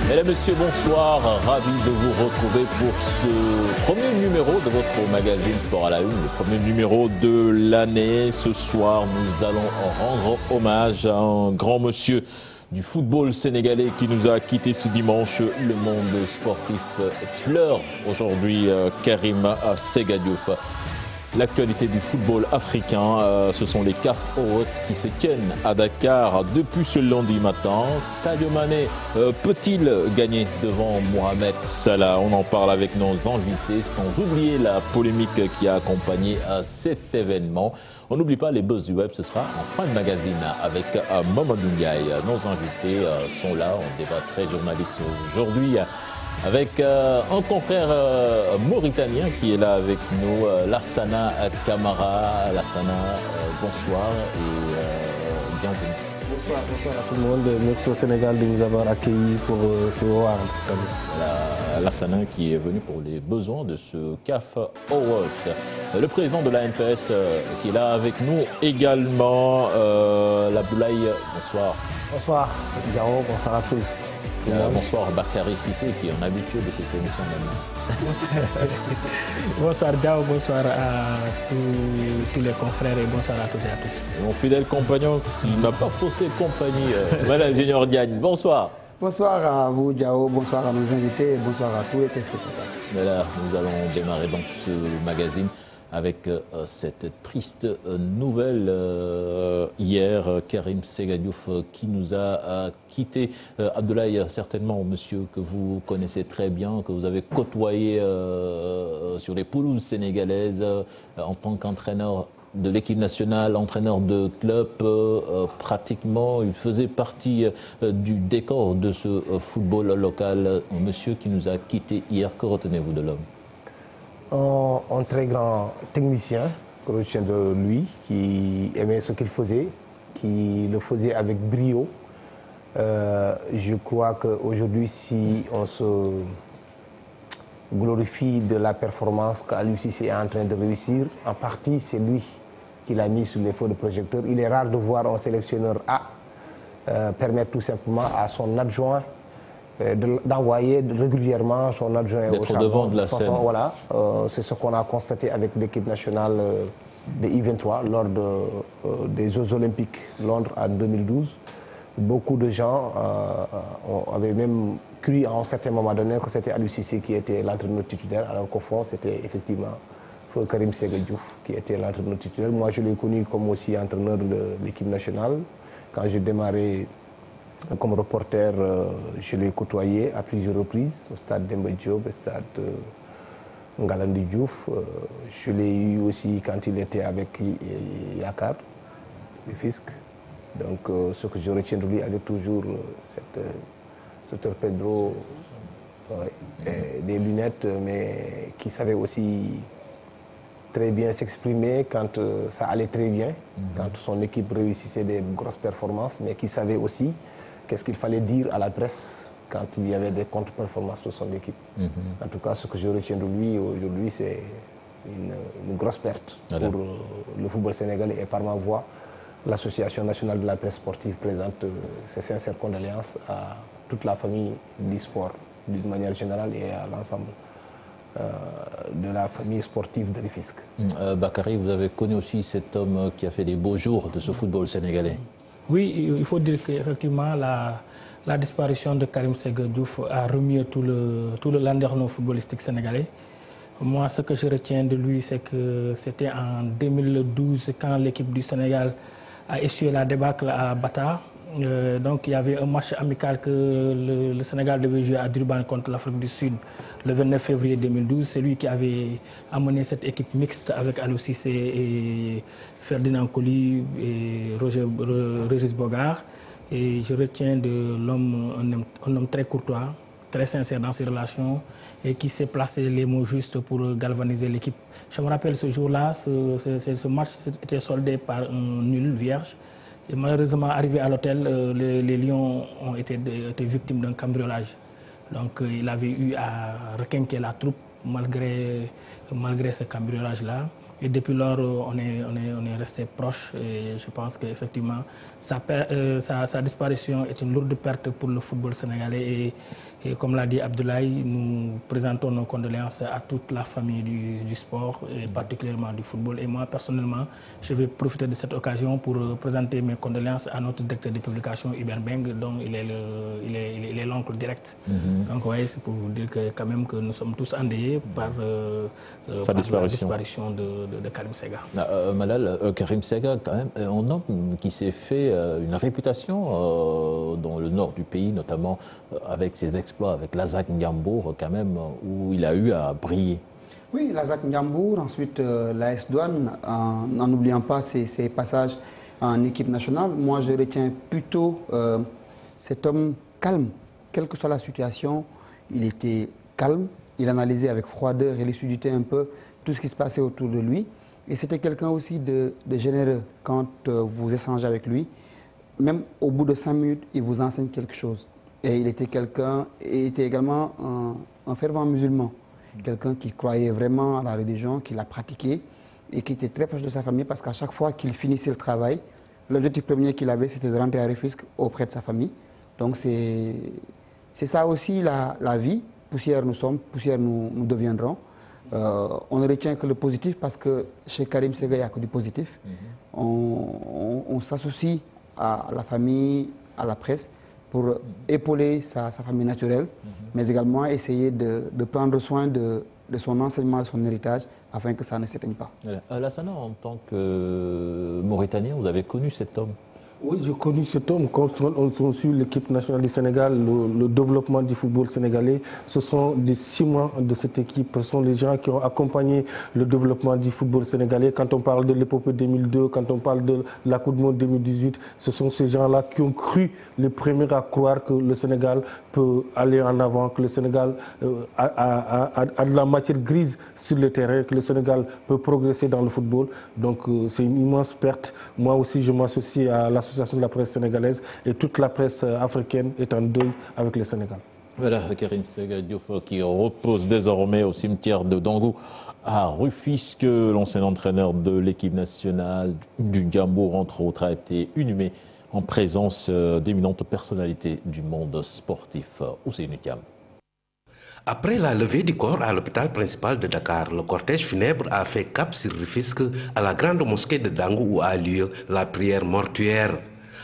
Mesdames, Messieurs, bonsoir. Ravi de vous retrouver pour ce premier numéro de votre magazine Sport à la Une, le premier numéro de l'année. Ce soir, nous allons rendre hommage à un grand monsieur du football sénégalais qui nous a quitté ce dimanche. Le monde sportif pleure aujourd'hui Karim Séga Diouf. L'actualité du football africain, ce sont les CAF Awards qui se tiennent à Dakar depuis ce lundi matin. Sadio Mané peut-il gagner devant Mohamed Salah? On en parle avec nos invités, sans oublier la polémique qui a accompagné cet événement. On n'oublie pas les buzz du web, ce sera en fin de magazine avec Mamadou Ndiaye. Nos invités sont là, on débat très journaliste aujourd'hui. Avec un confrère mauritanien qui est là avec nous, Lassana Camara. Lassana, bonsoir et bienvenue. Bonsoir à tout le monde. Merci au Sénégal de nous avoir accueillis pour ce Awards cette année. Voilà, Lassana qui est venu pour les besoins de ce CAF Awards. Le président de la NPS qui est là avec nous également, Laboulaye, bonsoir. Bonsoir, Garo, bonsoir à tous. Bonsoir Bakary Cissé qui est un habitué de cette émission maintenant. Bonsoir Gao, bonsoir à tous les confrères et bonsoir à toutes et à tous. Mon fidèle compagnon qui ne m'a pas faussé compagnie, voilà Junior Diagne, bonsoir. Bonsoir à vous Gao, bonsoir à nos invités et bonsoir à tous les téléspectateurs. Voilà, nous allons démarrer donc ce magazine avec cette triste nouvelle hier, Karim Séga Diouf qui nous a quittés. Abdoulaye, certainement, monsieur que vous connaissez très bien, que vous avez côtoyé sur les pelouses sénégalaises en tant qu'entraîneur de l'équipe nationale, entraîneur de club, pratiquement, il faisait partie du décor de ce football local. Un monsieur qui nous a quittés hier, que retenez-vous de l'homme? Un très grand technicien, que je retiens de lui, qui aimait ce qu'il faisait, qui le faisait avec brio. Je crois qu'aujourd'hui, si on se glorifie de la performance qu'Aliou Cissé est en train de réussir, en partie, c'est lui qui l'a mis sur les feux de projecteur. Il est rare de voir un sélectionneur A permettre tout simplement à son adjoint d'envoyer régulièrement son adjoint au charbon. Devant de la scène. Voilà, c'est ce qu'on a constaté avec l'équipe nationale de I-23 lors des Jeux Olympiques Londres en 2012. Beaucoup de gens avaient même cru à un certain moment donné que c'était Aliou Cissé qui était l'entraîneur titulaire, alors qu'au fond c'était effectivement Karim Séga Diouf qui était l'entraîneur titulaire. Moi je l'ai connu comme aussi entraîneur de l'équipe nationale. Quand j'ai démarré comme reporter, je l'ai côtoyé à plusieurs reprises au stade Demba Diop, au stade Ngalandi Diouf. Je l'ai eu aussi quand il était avec Yakar, le fisc. Donc ce que je retiens de lui avec toujours ce torpedo, des lunettes, mais qui savait aussi très bien s'exprimer quand ça allait très bien, quand son équipe réussissait des grosses performances, mais qui savait aussi qu'est-ce qu'il fallait dire à la presse quand il y avait des contre-performances de son équipe. En tout cas, ce que je retiens de lui aujourd'hui, c'est une grosse perte pour le football sénégalais. Et par ma voix, l'Association nationale de la presse sportive présente ses sincères condoléances à toute la famille du sport, d'une manière générale, et à l'ensemble de la famille sportive de Rufisque. Bakary, vous avez connu aussi cet homme qui a fait des beaux jours de ce football sénégalais. Oui, il faut dire qu'effectivement, la disparition de Karim Séga Diouf a remué tout le landerneau footballistique sénégalais. Moi, ce que je retiens de lui, c'est que c'était en 2012, quand l'équipe du Sénégal a essuyé la débâcle à Bata. Donc, il y avait un match amical que le Sénégal devait jouer à Durban contre l'Afrique du Sud le 29 février 2012. C'est lui qui avait amené cette équipe mixte avec Aliou Cissé et Ferdinand Coly et Régis Bogart. Et je retiens de l'homme un homme très courtois, très sincère dans ses relations et qui sait placer les mots justes pour galvaniser l'équipe. Je me rappelle ce jour-là, ce match était soldé par un nul vierge. Et malheureusement, arrivé à l'hôtel, les Lions ont été victimes d'un cambriolage. Donc il avait eu à requinquer la troupe malgré ce cambriolage-là. Et depuis lors, on est resté proche et je pense qu'effectivement, sa disparition est une lourde perte pour le football sénégalais. Et Et comme l'a dit Abdoulaye, nous présentons nos condoléances à toute la famille du sport, et particulièrement du football. Et moi, personnellement, je vais profiter de cette occasion pour présenter mes condoléances à notre directeur de publication, Hubert Beng, dont il est l'oncle direct. Donc, ouais, c'est pour vous dire que, quand même, que nous sommes tous endeuillés par la disparition de Karim Sega. Malal, Karim Sega, quand même, un homme qui s'est fait une réputation dans le nord du pays, notamment avec ses exploits avec l'Azak Ndiambour, quand même, où il a eu à briller. Oui, l'Azak Ndiambour, ensuite l'AS Douane, en n'oubliant pas ses passages en équipe nationale. Moi, je retiens plutôt cet homme calme. Quelle que soit la situation, il était calme, il analysait avec froideur et lucidité un peu tout ce qui se passait autour de lui. Et c'était quelqu'un aussi de généreux. Quand vous échangez avec lui, même au bout de 5 minutes, il vous enseigne quelque chose. Et il était également un fervent musulman. Quelqu'un qui croyait vraiment à la religion, qui l'a pratiquée et qui était très proche de sa famille parce qu'à chaque fois qu'il finissait le travail, l'objectif premier qu'il avait, c'était de rentrer à Rufisque auprès de sa famille. Donc c'est ça aussi la vie. Poussière nous sommes, poussière nous deviendrons. On ne retient que le positif parce que chez Karim Sega, il n'y a que du positif. On s'associe à la famille, à la presse, pour épauler sa famille naturelle, mais également essayer de prendre soin de son enseignement, de son héritage, afin que ça ne s'éteigne pas. Lassana, en tant que Mauritanien, vous avez connu cet homme? Oui, j'ai connu cet homme. Quand on suit l'équipe nationale du Sénégal, le développement du football sénégalais, ce sont des ciments de cette équipe. Ce sont les gens qui ont accompagné le développement du football sénégalais. Quand on parle de l'épopée 2002, quand on parle de la Coupe du Monde 2018, ce sont ces gens-là qui ont cru les premiers à croire que le Sénégal peut aller en avant, que le Sénégal a de la matière grise sur le terrain, que le Sénégal peut progresser dans le football. Donc c'est une immense perte. Moi aussi, je m'associe à l'association de la presse sénégalaise et toute la presse africaine est en deuil avec le Sénégal. Voilà, Karim Sega Diouf qui repose désormais au cimetière de Dangou à Rufisque. L'ancien entraîneur de l'équipe nationale du Ndiambour, entre autres, a été inhumé en présence d'éminentes personnalités du monde sportif. Ousseynou Thiam. Après la levée du corps à l'hôpital principal de Dakar, le cortège funèbre a fait cap sur Rufisque à la grande mosquée de Dangou où a lieu la prière mortuaire.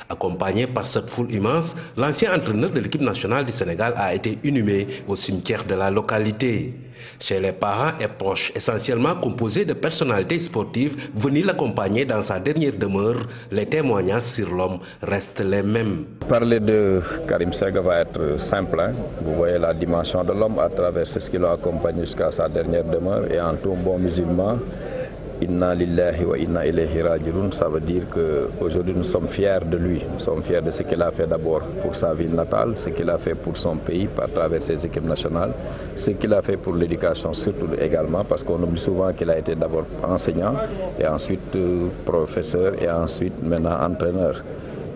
Accompagné par cette foule immense, l'ancien entraîneur de l'équipe nationale du Sénégal a été inhumé au cimetière de la localité. Chez les parents et proches, essentiellement composés de personnalités sportives venus l'accompagner dans sa dernière demeure, les témoignages sur l'homme restent les mêmes. Parler de Karim Sega va être simple. Vous voyez la dimension de l'homme à travers ce qui l'a accompagné jusqu'à sa dernière demeure. Et en tout bon musulman, Inna lillahi wa inna ilayhi raji'un, ça veut dire qu'aujourd'hui nous sommes fiers de lui. Nous sommes fiers de ce qu'il a fait d'abord pour sa ville natale, ce qu'il a fait pour son pays à travers ses équipes nationales, ce qu'il a fait pour l'éducation surtout également, parce qu'on oublie souvent qu'il a été d'abord enseignant et ensuite professeur et ensuite maintenant entraîneur.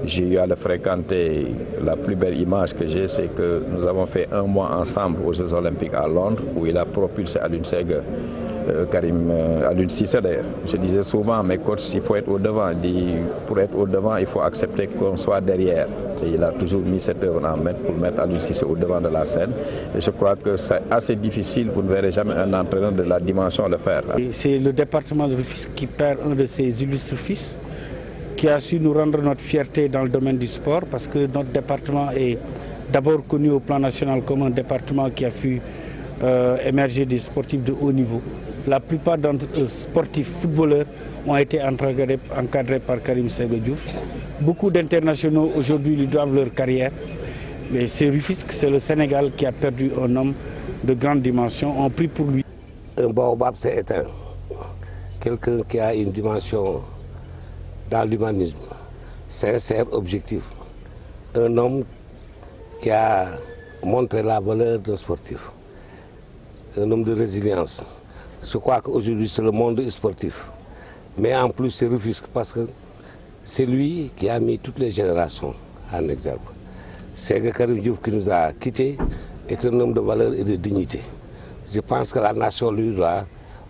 J'ai eu à le fréquenter. La plus belle image que j'ai, c'est que nous avons fait un mois ensemble aux Jeux Olympiques à Londres où il a propulsé Aliou Sega. Aliou Cissé d'ailleurs. Je disais souvent à mes coachs, il faut être au devant. Pour être au devant, il faut accepter qu'on soit derrière. Et il a toujours mis cette œuvre en main pour mettre Aliou Cissé au devant de la scène. Et je crois que c'est assez difficile, vous ne verrez jamais un entraîneur de la dimension le faire. C'est le département de Rufisque qui perd un de ses illustres fils, qui a su nous rendre notre fierté dans le domaine du sport, parce que notre département est d'abord connu au plan national comme un département qui a pu émerger des sportifs de haut niveau. La plupart d'entre eux, sportifs, footballeurs, ont été encadrés par Karim Sega Diouf. Beaucoup d'internationaux aujourd'hui lui doivent leur carrière. Mais c'est Rufisque, c'est le Sénégal qui a perdu un homme de grande dimension. On prie pour lui. Un baobab s'est éteint. Quelqu'un qui a une dimension dans l'humanisme, sincère, objectif. Un homme qui a montré la valeur d'un sportif. Un homme de résilience. Je crois qu'aujourd'hui c'est le monde sportif. Mais en plus c'est Rufisque parce que c'est lui qui a mis toutes les générations en exergue. C'est Karim Diouf qui nous a quittés est un homme de valeur et de dignité. Je pense que la nation lui doit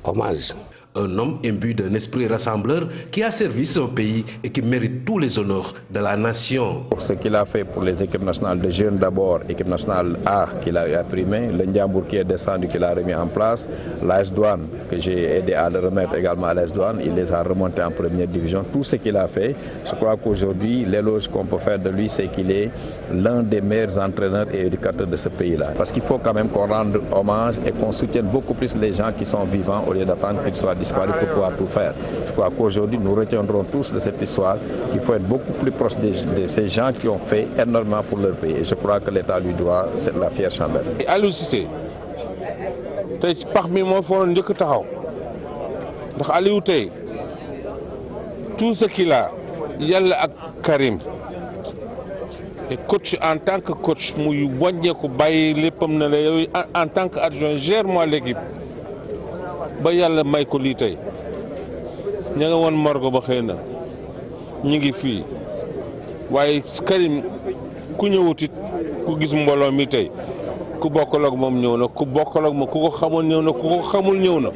hommage. Un homme imbu d'un esprit rassembleur qui a servi son pays et qui mérite tous les honneurs de la nation. Pour ce qu'il a fait pour les équipes nationales de jeunes d'abord, équipe nationale A qu'il a imprimé, le Ndiambour qui est descendu qu'il a remis en place, l'AS Douane que j'ai aidé à le remettre également à l'AS Douane, il les a remontés en première division. Tout ce qu'il a fait, je crois qu'aujourd'hui l'éloge qu'on peut faire de lui, c'est qu'il est l'un des meilleurs entraîneurs et éducateurs de ce pays-là. Parce qu'il faut quand même qu'on rende hommage et qu'on soutienne beaucoup plus les gens qui sont vivants au lieu d'attendre qu'ils soient disparus pour pouvoir tout faire. Je crois qu'aujourd'hui nous retiendrons tous de cette histoire qu'il faut être beaucoup plus proche de ces gens qui ont fait énormément pour leur pays. Et je crois que l'État lui doit la fière chandelle. Aliou Cissé tey pax mi moo foon njëkk taxaw ndax Aliou tey tout ce qu'il a yàlla ak Karim et coach en tant que coach muy wàññeeku bàyyi léppam na la yow en tant que adjoint gère-moi l'équipe ba yàlla may ko lii tey ña nga woon morgo ba xëy na ñu ngi fii waaye Karim ku ñëwutit ku gis mbooloo mi tey ku bokkal ak moom ñëw na ku bokkal ak moom ku ko xamul ñëw na ku ko xamul ñëw na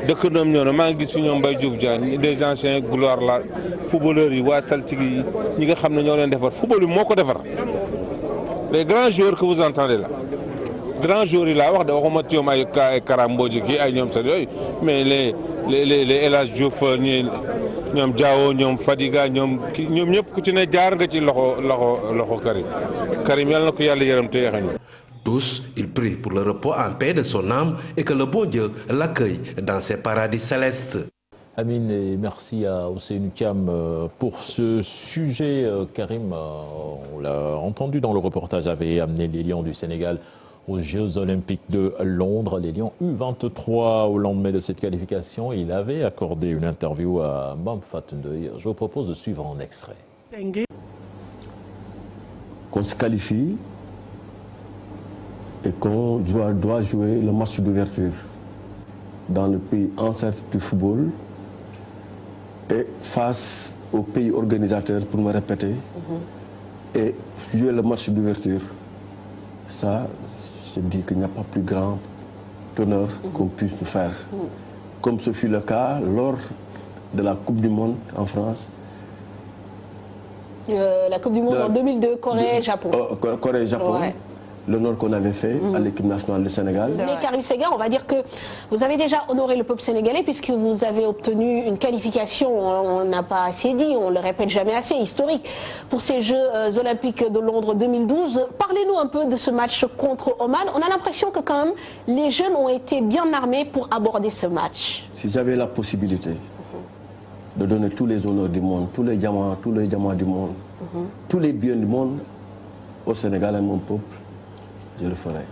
dëkkandoom ñëw na maa ngi gis fi ñoom Mbaye Diouf Diagne des anciens gloires la footballeurs yi waa saltigi yi ñi nga xam ne ñoo leen defar football bi moo ko defar les grands joueurs que vous entendez là grands joueurs yi laa wax de waxuma ci ñoom ay Kara Mbodji gi ay ñoom sax yooyu mais les El Hadj Diouf ñoom Diawo ñoom Fadiga ñoom ñëpp ku ci ne jaar nga ci loxo Karim yàlla na ko yàlla yërëm te yeexañu. Tous, ils prient pour le repos en paix de son âme et que le bon Dieu l'accueille dans ses paradis célestes. Amine, et merci à Ousseynou Thiam pour ce sujet. Karim, on l'a entendu dans le reportage, avait amené les Lions du Sénégal aux Jeux Olympiques de Londres. Les Lions U23 au lendemain de cette qualification. Il avait accordé une interview à Mame Fatou Ndoye. Je vous propose de suivre en extrait. Qu'on se qualifie et qu'on doit jouer le match d'ouverture dans le pays ancêtre du football et face au pays organisateur, pour me répéter, et jouer le match d'ouverture. Ça, je dis qu'il n'y a pas plus grand honneur qu'on puisse nous faire. Comme ce fut le cas lors de la Coupe du Monde en France. La Coupe du Monde en 2002, Corée-Japon. Corée-Japon. Ouais. L'honneur qu'on avait fait à l'équipe nationale du Sénégal. Mais Karim Séga, on va dire que vous avez déjà honoré le peuple sénégalais puisque vous avez obtenu une qualification, on n'a pas assez dit, on le répète jamais assez, historique, pour ces Jeux Olympiques de Londres 2012. Parlez-nous un peu de ce match contre Oman. On a l'impression que quand même les jeunes ont été bien armés pour aborder ce match. Si j'avais la possibilité de donner tous les honneurs du monde, tous les diamants du monde, tous les biens du monde au Sénégal et à mon peuple, je le ferai.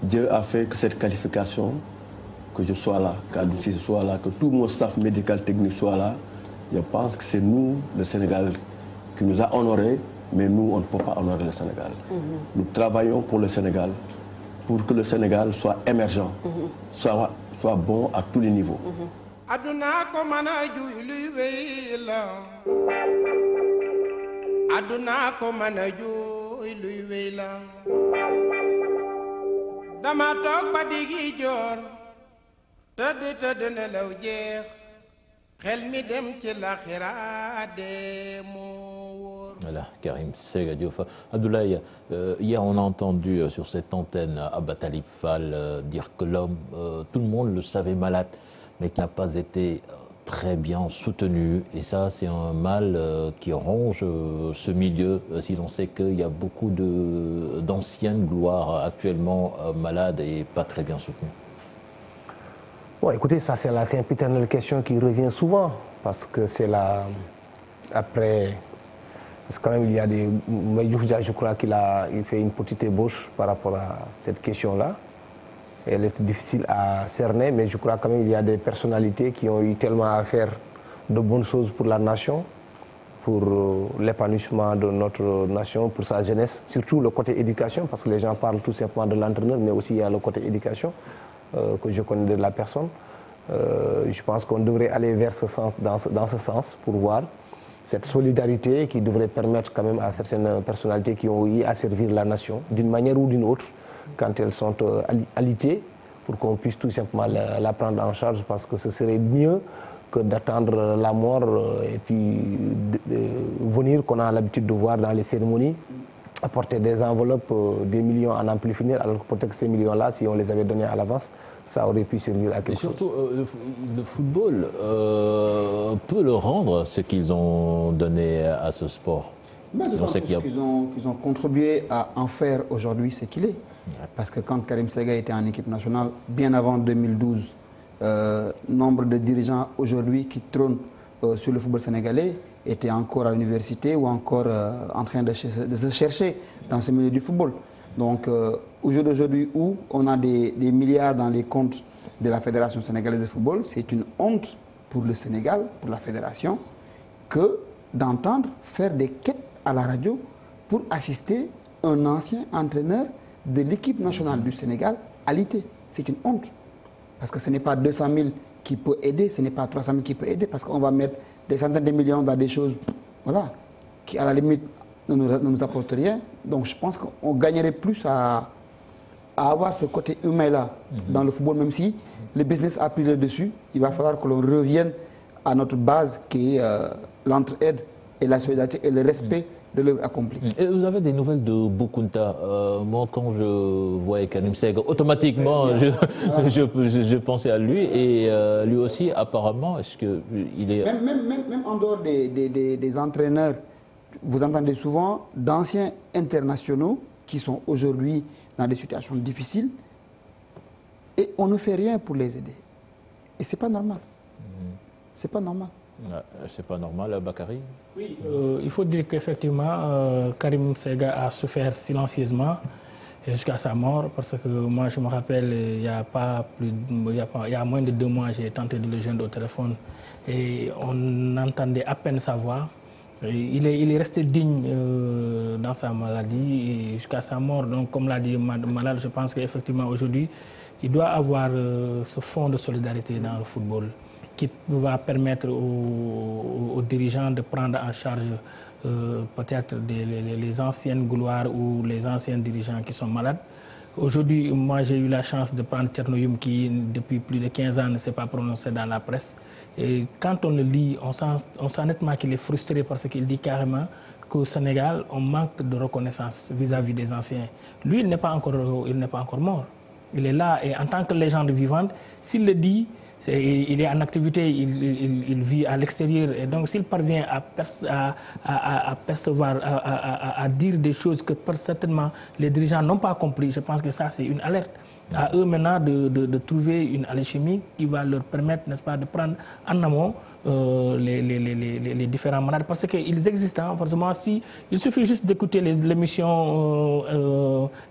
Dieu a fait que cette qualification, que je sois là, qu'Adouci soit là, que tout mon staff médical technique soit là. Je pense que c'est nous, le Sénégal, qui nous a honorés, mais nous, on ne peut pas honorer le Sénégal. Nous travaillons pour le Sénégal, pour que le Sénégal soit émergent, soit bon à tous les niveaux. dama toog ba digi joor tëdd nelaw jeex xel mi dem ci l'axira de moo wóor. Voilà, Karim Séga Diouf. Abdoulaye, hier on a entendu sur cette antenne Abba Talib Fall dire que l'homme, tout le monde le savait malade, mais qui n'a pas été très bien soutenu. Et ça, c'est un mal qui ronge ce milieu, si l'on sait qu'il y a beaucoup d'anciennes gloires actuellement malades et pas très bien soutenues. Bon, écoutez, ça c'est la sempiternelle question qui revient souvent, parce que c'est la... Après... Parce que quand même, il y a des... Je crois qu'il fait une petite ébauche par rapport à cette question-là. Elle est difficile à cerner, mais je crois quand même qu'il y a des personnalités qui ont eu tellement à faire de bonnes choses pour la nation, pour l'épanouissement de notre nation, pour sa jeunesse, surtout le côté éducation, parce que les gens parlent tout simplement de l'entraîneur, mais aussi il y a le côté éducation que je connais de la personne. Je pense qu'on devrait aller vers ce sens, dans ce sens pour voir cette solidarité qui devrait permettre quand même à certaines personnalités qui ont eu à servir la nation, d'une manière ou d'une autre, quand elles sont alitées pour qu'on puisse tout simplement la prendre en charge, parce que ce serait mieux que d'attendre la mort et puis venir, qu'on a l'habitude de voir dans les cérémonies, apporter des enveloppes, des millions à n'en plus finir, alors que peut-être que ces millions-là, si on les avait donnés à l'avance, ça aurait pu servir à quelque chose. Et surtout, le football peut le rendre, ce qu'ils ont donné à ce sport. On sait qu'ils ont contribué à en faire aujourd'hui ce qu'il est. Parce que quand Karim Sega était en équipe nationale, bien avant 2012, nombre de dirigeants aujourd'hui qui trônent sur le football sénégalais étaient encore à l'université ou encore en train de se chercher dans ce milieu du football. Donc, au jour d'aujourd'hui où on a des milliards dans les comptes de la Fédération sénégalaise de football, c'est une honte pour le Sénégal, pour la Fédération, que d'entendre faire des quêtes à la radio pour assister un ancien entraîneur de l'équipe nationale du Sénégal à l'IT. C'est une honte. Parce que ce n'est pas 200 000 qui peut aider, ce n'est pas 300 000 qui peut aider, parce qu'on va mettre des centaines de millions dans des choses, voilà, qui à la limite ne nous apportent rien. Donc je pense qu'on gagnerait plus à avoir ce côté humain-là dans le football, même si le business a pris le dessus. Il va falloir que l'on revienne à notre base qui est l'entraide et la solidarité et le respect de l'œuvre accomplie. Et vous avez des nouvelles de Boukounta? Moi, quand je voyais Karim Sega, automatiquement, je pensais à lui. Et lui aussi, apparemment, est-ce qu'il est... Même en dehors des entraîneurs, vous entendez souvent d'anciens internationaux qui sont aujourd'hui dans des situations difficiles et on ne fait rien pour les aider. Et ce n'est pas normal. C'est pas normal. C'est pas normal, Bakary? Oui, il faut dire qu'effectivement, Karim Sega a souffert silencieusement jusqu'à sa mort, parce que moi, je me rappelle, il y a moins de 2 mois, j'ai tenté de le joindre au téléphone et on entendait à peine sa voix. Il est resté digne dans sa maladie jusqu'à sa mort. Donc, comme l'a dit Malal, je pense qu'effectivement, aujourd'hui, il doit avoir ce fonds de solidarité dans le football qui va permettre aux dirigeants de prendre en charge peut-être les anciennes gloires ou les anciens dirigeants qui sont malades. Aujourd'hui, moi j'ai eu la chance de prendre Tchernoyoum qui depuis plus de 15 ans ne s'est pas prononcé dans la presse. Et quand on le lit, on sent nettement qu'il est frustré parce qu'il dit carrément qu'au Sénégal, on manque de reconnaissance vis-à-vis des anciens. Lui, il n'est pas encore mort. Il est là et en tant que légende vivante, s'il le dit, il est en activité, il vit à l'extérieur. Et donc, s'il parvient à percevoir, à dire des choses que certainement les dirigeants n'ont pas compris, je pense que ça, c'est une alerte. À eux maintenant de trouver une alchimie qui va leur permettre, n'est-ce pas, de prendre en amont les différents malades. Parce qu'ils existent, forcément, il suffit juste d'écouter l'émission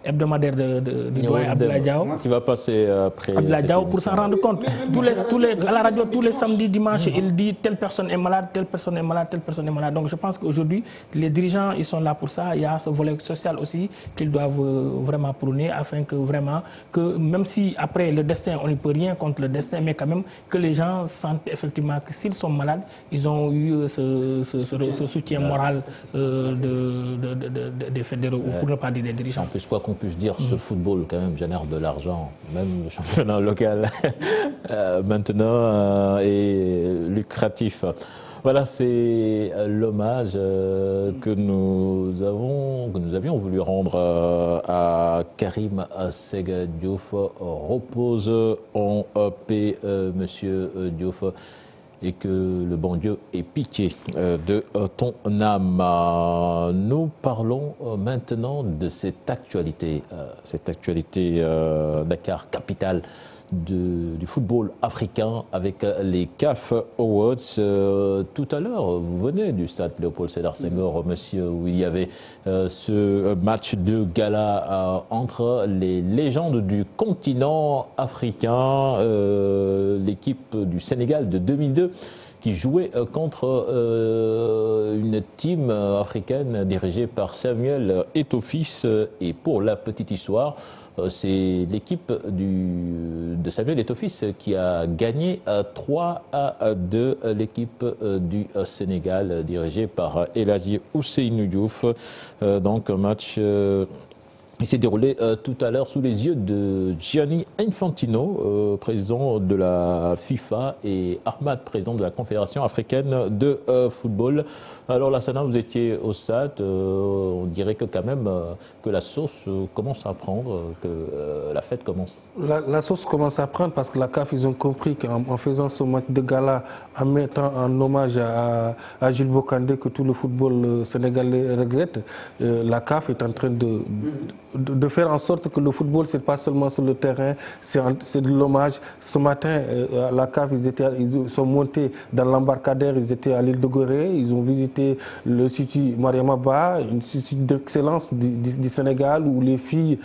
hebdomadaire de doyen Abdoulaye Diaw. Qui va passer après Abdoulaye Diaw pour s'en rendre compte. À la radio, tous les samedis, dimanches, il dit telle personne est malade, telle personne est malade, telle personne est malade. Donc je pense qu'aujourd'hui, les dirigeants, ils sont là pour ça. Il y a ce volet social aussi qu'ils doivent vraiment prôner afin que vraiment, même si après le destin, on ne peut rien contre le destin, mais quand même que les gens sentent effectivement que s'ils sont malades, ils ont eu ce soutien moral des fédéraux, ou pour ne pas dire des dirigeants. En plus, quoi qu'on puisse dire, ce football quand même génère de l'argent, même le championnat local maintenant est lucratif. Voilà, c'est l'hommage que nous avions voulu rendre à Karim Sega Diouf. Repose en paix, Monsieur Diouf, et que le bon Dieu ait pitié de ton âme. Nous parlons maintenant de cette actualité Dakar, capitale du football africain avec les CAF Awards. Tout à l'heure, vous venez du stade Léopold Sédar Senghor, monsieur, où il y avait ce match de gala entre les légendes du continent africain, l'équipe du Sénégal de 2002 qui jouait contre une team africaine dirigée par Samuel Eto'o-Fils. Et pour la petite histoire, c'est l'équipe de Samuel Eto'o-Fils qui a gagné 3-2 l'équipe du Sénégal dirigée par El Hadji Ousseynou Diouf. Donc un match Il s'est déroulé tout à l'heure sous les yeux de Gianni Infantino, président de la FIFA, et Ahmad, président de la Confédération africaine de football. Alors Lassana, vous étiez au stade, on dirait que quand même que la sauce commence à prendre, que la fête commence. La sauce commence à prendre parce que la CAF, ils ont compris qu'en faisant ce match de gala, en mettant en hommage à Jules Bocandé, que tout le football sénégalais regrette, la CAF est en train de faire en sorte que le football, c'est pas seulement sur le terrain, c'est de l'hommage. Ce matin, à la CAF, ils sont montés dans l'embarcadère, ils étaient à l'île de Gorée, ils ont visité l'Institut Mariama Ba, un institut d'excellence du Sénégal, où les filles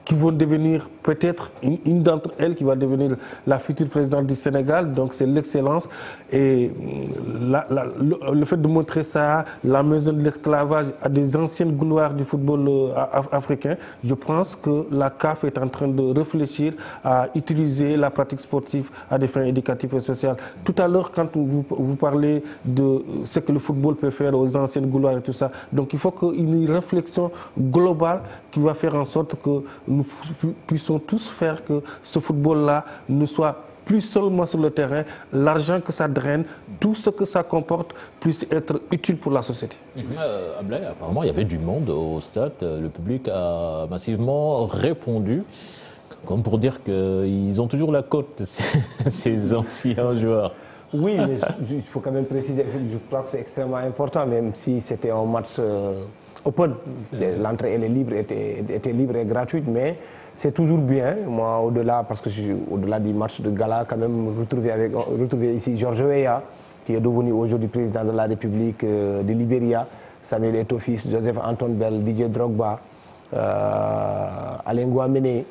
qui vont devenir peut-être une d'entre elles qui va devenir la future présidente du Sénégal. Donc c'est l'excellence. Et le fait de montrer ça, la maison de l'esclavage, à des anciennes gloires du football africain, je pense que la CAF est en train de réfléchir à utiliser la pratique sportive à des fins éducatives et sociales. Tout à l'heure, quand vous parlez de ce que le football peut faire aux anciennes gloires et tout ça, donc il faut qu'il y ait une réflexion globale qui va faire en sorte que nous puissions tous faire que ce football-là ne soit plus seulement sur le terrain, l'argent que ça draine, tout ce que ça comporte puisse être utile pour la société. Ablaye, apparemment il y avait du monde au stade, le public a massivement répondu, comme pour dire qu'ils ont toujours la cote, ces anciens joueurs. Oui, mais il faut quand même préciser, je crois que c'est extrêmement important, même si c'était un match open, l'entrée elle est libre, était libre et gratuite, mais c'est toujours bien, moi au-delà, parce que au-delà du match de gala, quand même retrouver ici Georges Weah, qui est devenu aujourd'hui président de la République de Libéria, Samuel Eto'o-Fils, Joseph Anton Bell, Didier Drogba, Alain Guamene,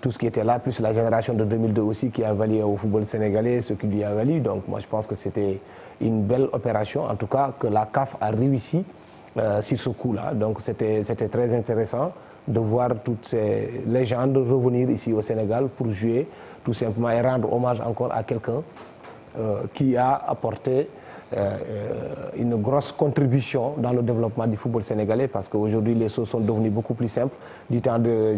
tout ce qui était là, plus la génération de 2002 aussi qui a valu au football sénégalais, ce qui lui a valu. Donc moi je pense que c'était une belle opération, en tout cas que la CAF a réussi sur ce coup-là. Donc c'était très intéressant de voir toutes ces légendes revenir ici au Sénégal pour jouer tout simplement et rendre hommage encore à quelqu'un qui a apporté une grosse contribution dans le développement du football sénégalais, parce qu'aujourd'hui les choses sont devenues beaucoup plus simples. Du temps de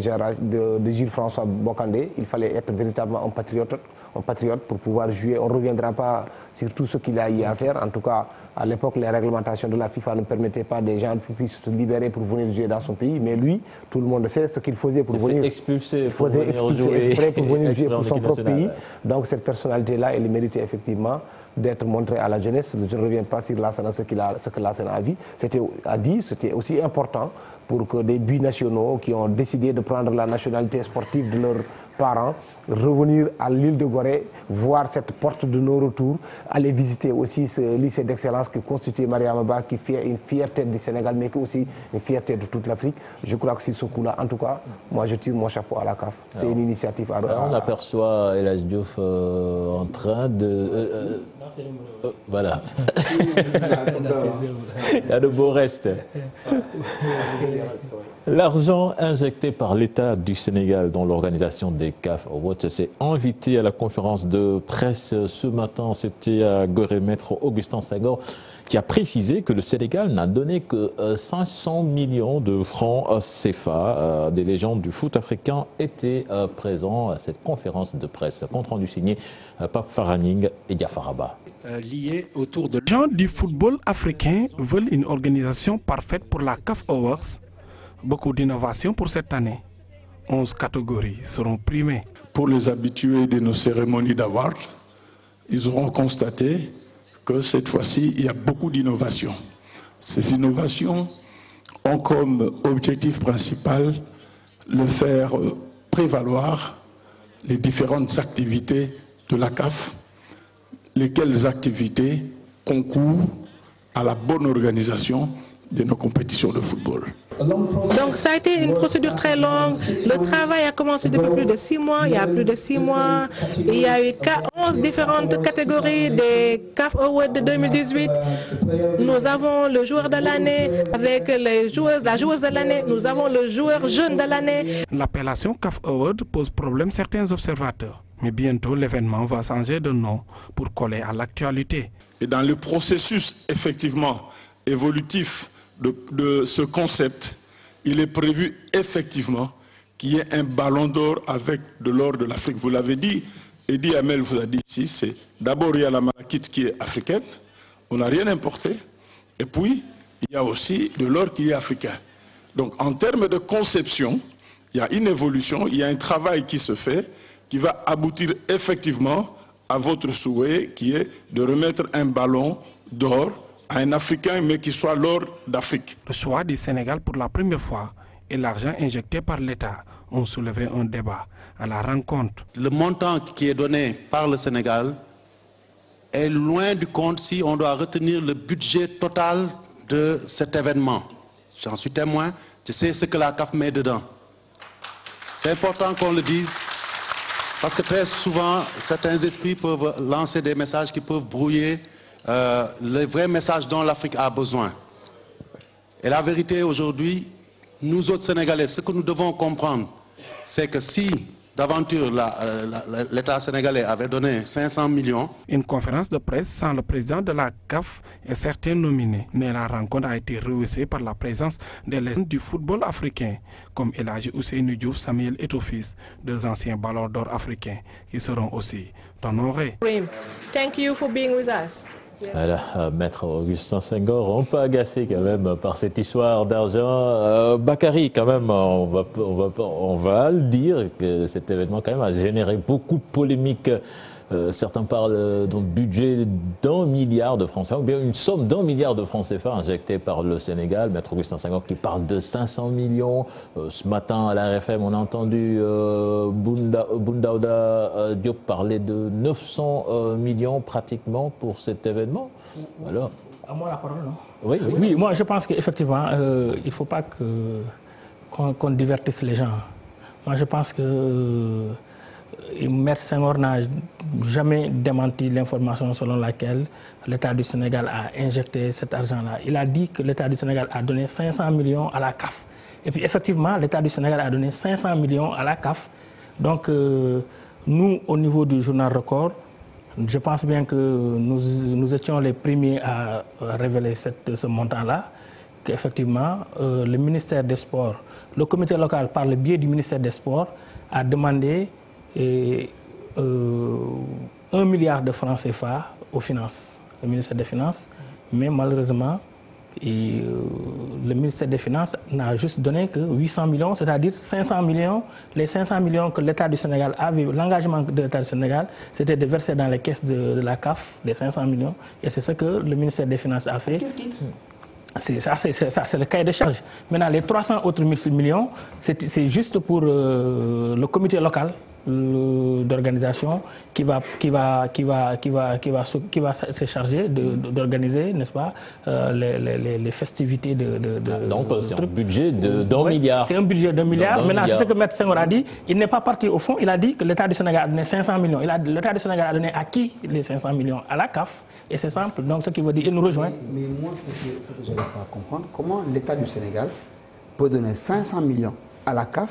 Gilles-François Bocandé, il fallait être véritablement un patriote pour pouvoir jouer. On ne reviendra pas sur tout ce qu'il a eu à faire. En tout cas, à l'époque, les réglementations de la FIFA ne permettaient pas des gens qui puissent se libérer pour venir jouer dans son pays. Mais lui, tout le monde sait ce qu'il faisait pour venir expulser pour venir jouer pour son propre pays. Donc cette personnalité-là, elle méritait effectivement d'être montrée à la jeunesse. Je ne reviens pas sur Lassana, ce que Lassana a dit. C'était aussi important pour que des binationaux qui ont décidé de prendre la nationalité sportive de leurs parents, revenir à l'île de Gorée, voir cette porte de non-retour, aller visiter aussi ce lycée d'excellence qui constitue Mariama Ba, qui fait une fierté du Sénégal, mais qui aussi une fierté de toute l'Afrique. Je crois que c'est ce coup-là, en tout cas, moi je tire mon chapeau à la CAF. C'est une initiative à on aperçoit El Hadji Diouf en train de... voilà. Il y a de beaux restes. L'argent injecté par l'État du Sénégal dans l'organisation des CAF Awards s'est invité à la conférence de presse ce matin. C'était à Gorée, maître Augustin Senghor qui a précisé que le Sénégal n'a donné que 500 millions de francs CFA. Des légendes du foot africain étaient présents à cette conférence de presse. Compte rendu signé Pape Faraning et Diafaraba. Liés autour de... Les gens du football africain veulent une organisation parfaite pour la CAF Awards. Beaucoup d'innovations pour cette année. 11 catégories seront primées. Pour les habitués de nos cérémonies d'awards, ils auront constaté que cette fois-ci, il y a beaucoup d'innovations. Ces innovations ont comme objectif principal le faire prévaloir les différentes activités de la CAF, lesquelles activités concourent à la bonne organisation de nos compétitions de football. Donc ça a été une procédure très longue. Le travail a commencé depuis plus de 6 mois. Il y a plus de 6 mois. Il y a eu 11 différentes catégories des CAF Awards de 2018. Nous avons le joueur de l'année avec la joueuse de l'année. Nous avons le joueur jeune de l'année. L'appellation CAF Award pose problème à certains observateurs. Mais bientôt, l'événement va changer de nom pour coller à l'actualité. Et dans le processus, effectivement, évolutif de ce concept, il est prévu effectivement qu'il y ait un ballon d'or avec de l'or de l'Afrique. Vous l'avez dit, Eddie Hamel vous a dit ici, c'est d'abord il y a la malachite qui est africaine, on n'a rien importé, et puis il y a aussi de l'or qui est africain. Donc en termes de conception, il y a une évolution, il y a un travail qui se fait, qui va aboutir effectivement à votre souhait, qui est de remettre un ballon d'or à un Africain, mais qui soit l'or d'Afrique. Le choix du Sénégal pour la première fois et l'argent injecté par l'État ont soulevé un débat à la rencontre. Le montant qui est donné par le Sénégal est loin du compte si on doit retenir le budget total de cet événement. J'en suis témoin, je sais ce que la CAF met dedans. C'est important qu'on le dise, parce que très souvent, certains esprits peuvent lancer des messages qui peuvent brouiller le vrai message dont l'Afrique a besoin. Et la vérité aujourd'hui, nous autres Sénégalais, ce que nous devons comprendre, c'est que si d'aventure l'État sénégalais avait donné 500 millions... Une conférence de presse sans le président de la CAF et certains nominés. Mais la rencontre a été rehaussée par la présence des légendes du football africain, comme El Hadji Ousseynou Diouf, Samuel Eto'o-Fils, deux anciens ballons d'or africains, qui seront aussi honorés. Thank you for being with us. Voilà, Maître Augustin Senghor, un peu agacé quand même par cette histoire d'argent. Bakary, quand même, on va le dire, que cet événement quand même a généré beaucoup de polémiques. Certains parlent d'un budget d'1 milliard de francs CFA, ou bien une somme d'1 milliard de francs CFA injectée par le Sénégal. Maître Augustin Senghor qui parle de 500 millions. Ce matin à la RFM, on a entendu Boundaouda Diop parler de 900 millions pratiquement pour cet événement. Alors, à moi la parole, non? Oui, oui, moi je pense qu'effectivement, il ne faut pas qu'on divertisse les gens. Moi je pense que Maître Senghor n'a jamais démenti l'information selon laquelle l'État du Sénégal a injecté cet argent-là. Il a dit que l'État du Sénégal a donné 500 millions à la CAF. Et puis effectivement, l'État du Sénégal a donné 500 millions à la CAF. Donc nous, au niveau du journal Record, je pense bien que nous étions les premiers à révéler ce montant-là, qu'effectivement, le ministère des Sports, le comité local, par le biais du ministère des Sports, a demandé 1 milliard de francs CFA aux finances, le ministère des Finances, mais malheureusement, le ministère des Finances n'a juste donné que 800 millions, c'est-à-dire 500 millions. Les 500 millions que l'État du Sénégal avait, l'engagement de l'État du Sénégal, c'était de verser dans les caisses de la CAF, les 500 millions, et c'est ce que le ministère des Finances a fait. C'est le cahier de charge. Maintenant, les 300 autres millions, c'est juste pour le comité local d'organisation qui va se charger d'organiser, n'est-ce pas, les festivités donc c'est un budget d'1 milliard. C'est un budget d'1 milliard. Maintenant, c'est ce que Maître Senghor a dit. Il n'est pas parti au fond. Il a dit que l'État du Sénégal a donné 500 millions. L'État du Sénégal a donné à qui les 500 millions? À la CAF. Et c'est simple. Donc, ce qui veut dire, il nous rejoint. Mais moi, ce que je n'arrive pas à comprendre, comment l'État du Sénégal peut donner 500 millions à la CAF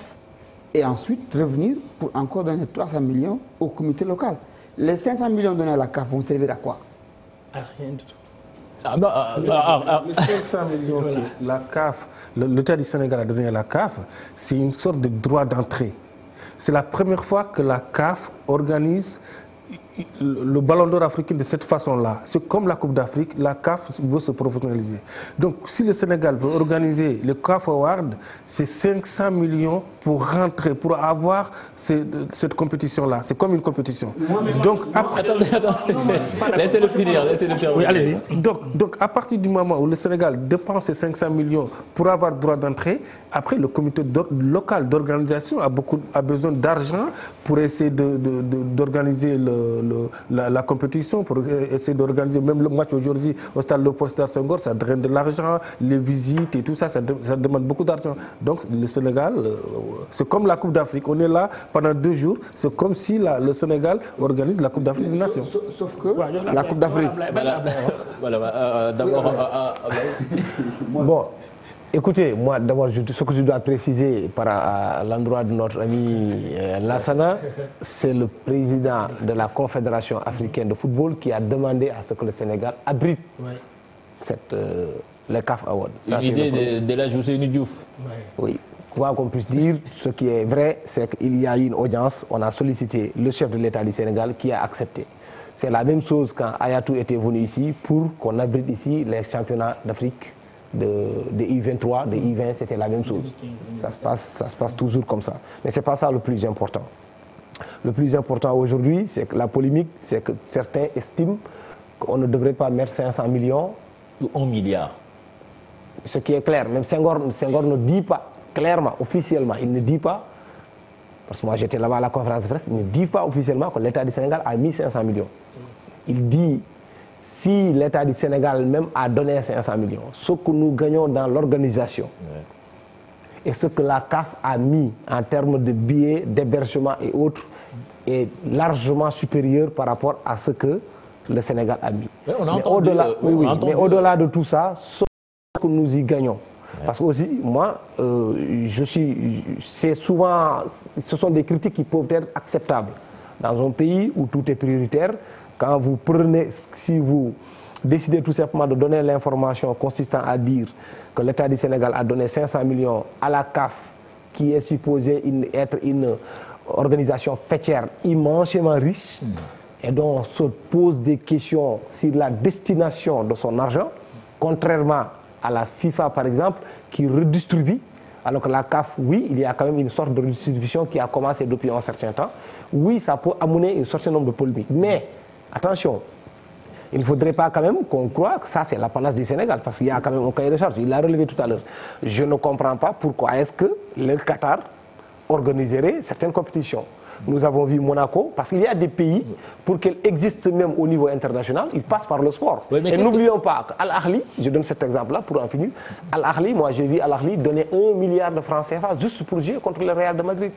et ensuite revenir pour encore donner 300 millions au comité local. Les 500 millions donnés à la CAF vont servir à quoi? À rien du tout. Les 500 millions que la CAF, l'État du Sénégal a donné à la CAF, c'est une sorte de droit d'entrée. C'est la première fois que la CAF organise le ballon d'or africain de cette façon-là. C'est comme la Coupe d'Afrique, la CAF veut se professionnaliser. Donc si le Sénégal veut organiser le CAF Award, c'est 500 millions pour rentrer, pour avoir cette compétition-là. C'est comme une compétition. Donc, attendez. Laissez-le finir. Oui, allez-y. Donc à partir du moment où le Sénégal dépense ces 500 millions pour avoir droit d'entrée, après le comité local d'organisation a besoin d'argent pour essayer d'organiser la compétition, pour essayer d'organiser même le match aujourd'hui au stade Léopold Sédar Senghor, ça draine de l'argent, les visites et tout ça, ça demande beaucoup d'argent. Donc le Sénégal, c'est comme la Coupe d'Afrique, on est là pendant 2 jours, c'est comme si le Sénégal organise la Coupe d'Afrique des Nations. Sauf que la Coupe d'Afrique... D'abord... Bon, écoutez, moi d'abord, ce que je dois préciser à l'endroit de notre ami Lassana, c'est le président de la Confédération africaine de football qui a demandé à ce que le Sénégal abrite les CAF Awards. Une idée de la Ousseynou Diouf. Oui. Quoi qu'on puisse dire, ce qui est vrai, c'est qu'il y a eu une audience, on a sollicité le chef de l'État du Sénégal qui a accepté. C'est la même chose quand Ayatou était venu ici pour qu'on abrite ici les championnats d'Afrique de U23, de U20, c'était la même chose. Ça se passe toujours comme ça. Mais ce n'est pas ça le plus important. Le plus important aujourd'hui, c'est que la polémique, c'est que certains estiment qu'on ne devrait pas mettre 500 millions ou 1 milliard. Ce qui est clair, même Senghor ne dit pas clairement, officiellement, il ne dit pas, parce que moi j'étais là-bas à la conférence de presse, il ne dit pas officiellement que l'État du Sénégal a mis 500 millions. Il dit, si l'État du Sénégal même a donné 500 millions, ce que nous gagnons dans l'organisation et ce que la CAF a mis en termes de billets, d'hébergement et autres est largement supérieur par rapport à ce que le Sénégal a mis. Mais au-delà de tout ça, ce que nous y gagnons. Parce que aussi, moi, c'est souvent, ce sont des critiques qui peuvent être acceptables. Dans un pays où tout est prioritaire, quand vous prenez, si vous décidez tout simplement de donner l'information consistant à dire que l'État du Sénégal a donné 500 millions à la CAF, qui est supposée être une organisation fêtière immensément riche, et dont on se pose des questions sur la destination de son argent, contrairement à la FIFA par exemple, qui redistribue, alors que la CAF, oui, il y a quand même une sorte de redistribution qui a commencé depuis un certain temps. Oui, ça peut amener un certain nombre de polémiques. Mais, attention, il ne faudrait pas quand même qu'on croie que ça c'est l'apanage du Sénégal, parce qu'il y a quand même un cahier de charge, il l'a relevé tout à l'heure. Je ne comprends pas pourquoi est-ce que le Qatar organiserait certaines compétitions. Nous avons vu Monaco, parce qu'il y a des pays, pour qu'elles existent même au niveau international, ils passent par le sport. Oui, et n'oublions pas qu'Al-Ahli, je donne cet exemple-là pour en finir, Al-Ahli, moi j'ai vu Al-Ahli donner 1 milliard de francs CFA juste pour jouer contre le Real de Madrid.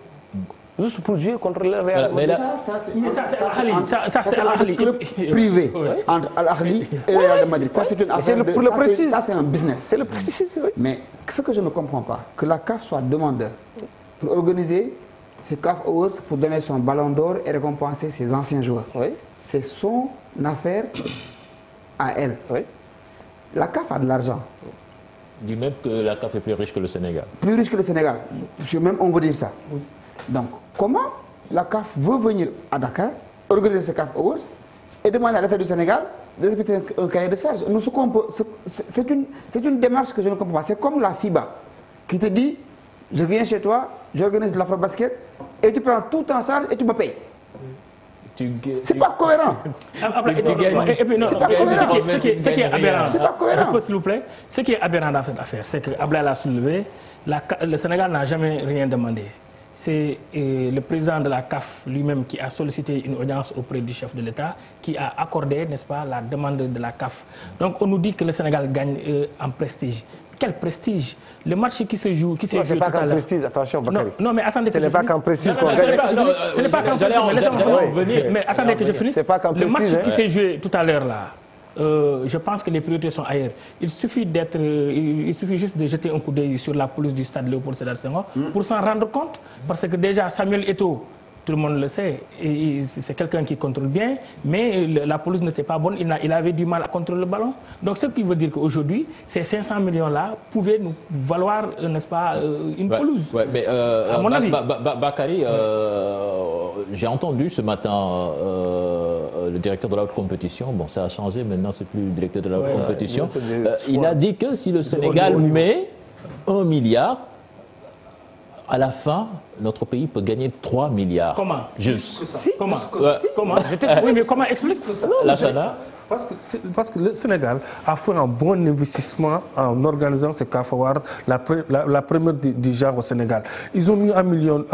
Juste pour jouer contre le Real de Madrid. Ça c'est un club privé entre Al-Ahli et le Real de Madrid. Ça c'est une affaire ça c'est un business. C'est le prestige, oui. Mais ce que je ne comprends pas, que la CAF soit demandeur pour organiser ces CAF Awards pour donner son ballon d'or et récompenser ses anciens joueurs. Oui. C'est son affaire à elle. Oui. La CAF a de l'argent. Dis même que la CAF est plus riche que le Sénégal. Plus riche que le Sénégal. Même on veut dire ça. Oui. Donc, comment la CAF veut venir à Dakar, organiser ces CAF Awards et demander à l'État du Sénégal de respecter un cahier de charge? C'est une démarche que je ne comprends pas. C'est comme la FIBA qui te dit, je viens chez toi, j'organise l'Afro-Basket et tu prends tout en charge et tu me payes. C'est pas cohérent. Ce qui est aberrant, c'est pas cohérent. S'il vous plaît, ce qui est aberrant dans cette affaire, c'est que Ablaye l'a soulevé, le Sénégal n'a jamais rien demandé. C'est le président de la CAF lui-même qui a sollicité une audience auprès du chef de l'État, qui a accordé, n'est-ce pas, la demande de la CAF. Donc on nous dit que le Sénégal gagne en prestige. Quel prestige? Le match qui se joue, tout à l'heure. Ce n'est pas qu'en prestige, attention, Bakary. Non, mais attendez que je finisse. Ce n'est pas qu'en prestige qu'on gagne. Ce n'est pas qu'en prestige, mais laissez-moi venir. Mais attendez que je finisse. Le match qui s'est joué tout à l'heure là, je pense que les priorités sont ailleurs. Il suffit juste de jeter un coup d'œil sur la pelouse du stade Léopold Sédar Senghor pour s'en rendre compte. Parce que déjà, Samuel Eto'o, tout le monde le sait, c'est quelqu'un qui contrôle bien, mais la pelouse n'était pas bonne, il avait du mal à contrôler le ballon. Donc ce qui veut dire qu'aujourd'hui, ces 500 millions-là pouvaient nous valoir, n'est-ce pas, une pelouse. Ouais, mais à mon avis. Bakary, j'ai entendu ce matin le directeur de la haute compétition, bon ça a changé, maintenant c'est plus le directeur de la haute compétition, il a dit que si le Sénégal met 1 milliard, à la fin, notre pays peut gagner 3 milliards. Comment? Juste. Comment? Comment? Oui, mais comment explique ça? Parce que le Sénégal a fait un bon investissement en organisant ces CAF Awards, la première du genre au Sénégal. Ils ont mis 1 million.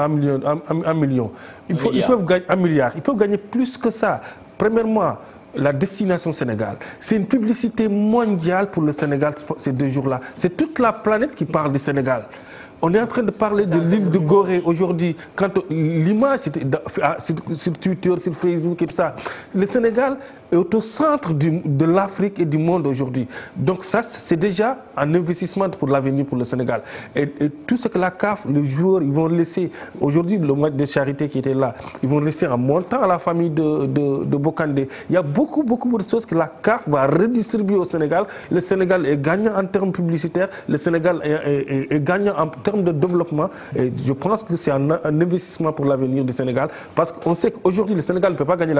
Ils peuvent gagner 1 milliard. Ils peuvent gagner plus que ça. Premièrement, la destination Sénégal. C'est une publicité mondiale pour le Sénégal ces 2 jours-là. C'est toute la planète qui parle du Sénégal. On est en train de parler de l'île de Gorée aujourd'hui. Quand l'image sur Twitter, sur Facebook et tout ça, le Sénégal est au centre de l'Afrique et du monde aujourd'hui. Donc ça, c'est déjà un investissement pour l'avenir pour le Sénégal. Et tout ce que la CAF, les joueurs, ils vont laisser, aujourd'hui le match de charité qui était là, ils vont laisser un montant à la famille de Bokandé. Il y a beaucoup de choses que la CAF va redistribuer au Sénégal. Le Sénégal est gagnant en termes publicitaires, le Sénégal est gagnant en termes de développement. Et je pense que c'est un investissement pour l'avenir du Sénégal. Parce qu'on sait qu'aujourd'hui, le Sénégal ne peut pas gagner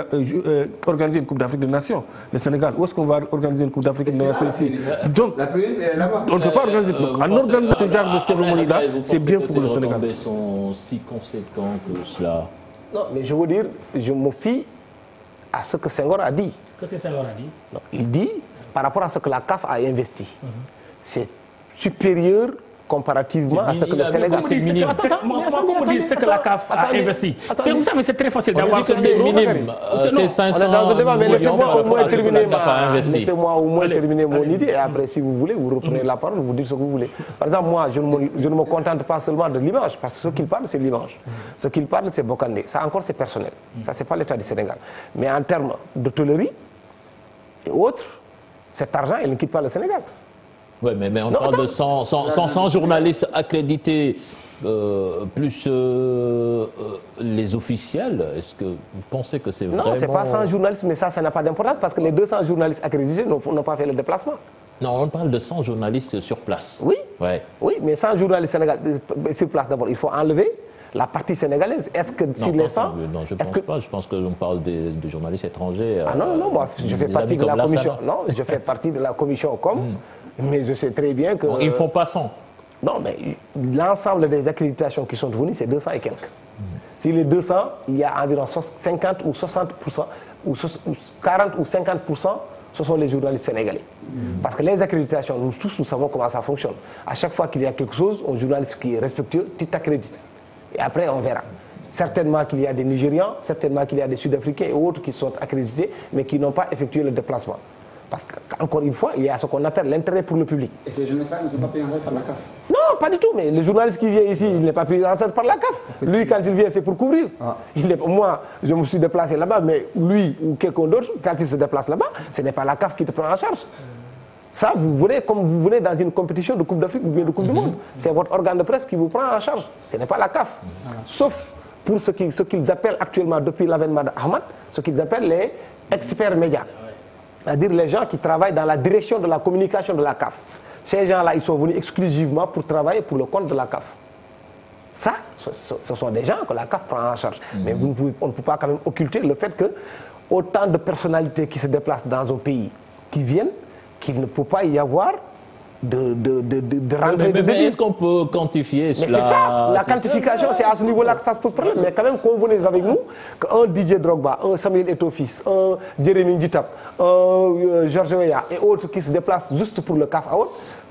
organiser une Coupe d'Afrique des Nations. Le Sénégal, où est-ce qu'on va organiser une Coupe d'Afrique des Nations ici? Donc, on ne peut pas organiser. En organisant ce genre de cérémonie-là, c'est bien pour le Sénégal. Les retombées sont si conséquentes que cela. Non, mais je veux dire, je me fie à ce que Senghor a dit. Qu'est-ce que Senghor a dit? Non, il dit, par rapport à ce que la CAF a investi, c'est supérieur comparativement à ce que le Sénégal... Comment dire ce que la CAF a investi? Vous savez, c'est très facile d'avoir ce minime. C'est 500 mais laissez-moi au moins terminer laissez-moi au moins terminer mon idée et après, si vous voulez, vous reprenez la parole, vous dites ce que vous voulez. Par exemple, moi, je ne me contente pas seulement de l'image, parce que ce qu'il parle, c'est l'image. Ce qu'il parle, c'est Bokandé. Ça encore, c'est personnel. Ça, c'est pas l'État du Sénégal. Mais en termes d'hôtellerie et autres, cet argent, il ne quitte pas le Sénégal. Oui, mais on parle de 100 journalistes accrédités, plus les officiels. Est-ce que vous pensez que c'est vraiment... Non, ce n'est pas 100 journalistes, mais ça n'a pas d'importance parce que les 200 journalistes accrédités n'ont pas fait le déplacement. Non, on parle de 100 journalistes sur place. Oui, ouais. Oui, mais 100 journalistes sur place d'abord, il faut enlever la partie sénégalaise. Est-ce que si les 100... Non, je ne pense pas. Je pense que l'on parle de journalistes étrangers. Ah non, moi, je fais partie de la commission. Non, je fais partie de la commission mais je sais très bien que... Ils font pas 100. Non, mais l'ensemble des accréditations qui sont venues, c'est 200 et quelques. Si les 200, il y a environ 50 ou 60%, ou 40 ou 50%, ce sont les journalistes sénégalais. Parce que les accréditations, nous tous, nous savons comment ça fonctionne. À chaque fois qu'il y a quelque chose, un journaliste qui est respectueux, tu t'accrédites. Et après, on verra. Certainement qu'il y a des Nigérians, certainement qu'il y a des Sud-Africains et autres qui sont accrédités, mais qui n'ont pas effectué le déplacement. Parce qu'encore une fois, il y a ce qu'on appelle l'intérêt pour le public. Et ces journalistes-là ne sont pas payés en charge par la CAF? Non, pas du tout. Mais le journaliste qui vient ici, il n'est pas pris en charge par la CAF. Lui, quand il vient, c'est pour couvrir. Moi, je me suis déplacé là-bas, mais lui ou quelqu'un d'autre, quand il se déplace là-bas, ce n'est pas la CAF qui te prend en charge. Ça, vous venez comme vous venez dans une compétition de Coupe d'Afrique ou bien de Coupe du Monde. C'est votre organe de presse qui vous prend en charge. Ce n'est pas la CAF. Sauf pour ce qu'ils appellent actuellement, depuis l'avènement d'Ahmad, ce qu'ils appellent les experts médias. C'est-à-dire les gens qui travaillent dans la direction de la communication de la CAF. Ces gens-là, ils sont venus exclusivement pour travailler pour le compte de la CAF. Ça, ce sont des gens que la CAF prend en charge. Mais on ne peut pas quand même occulter le fait que autant de personnalités qui se déplacent dans un pays, qui viennent, qu'il ne peut pas y avoir de rentrée de devises. Est-ce qu'on peut quantifier cela? Mais c'est ça, la quantification, c'est à ce niveau-là que ça se pose problème. Mais quand même, convenez avec nous qu'un Didier Drogba, un Samuel Eto'o-Fils, un Jérémy Nditap, un Georges Weah et autres qui se déplacent juste pour le CAF,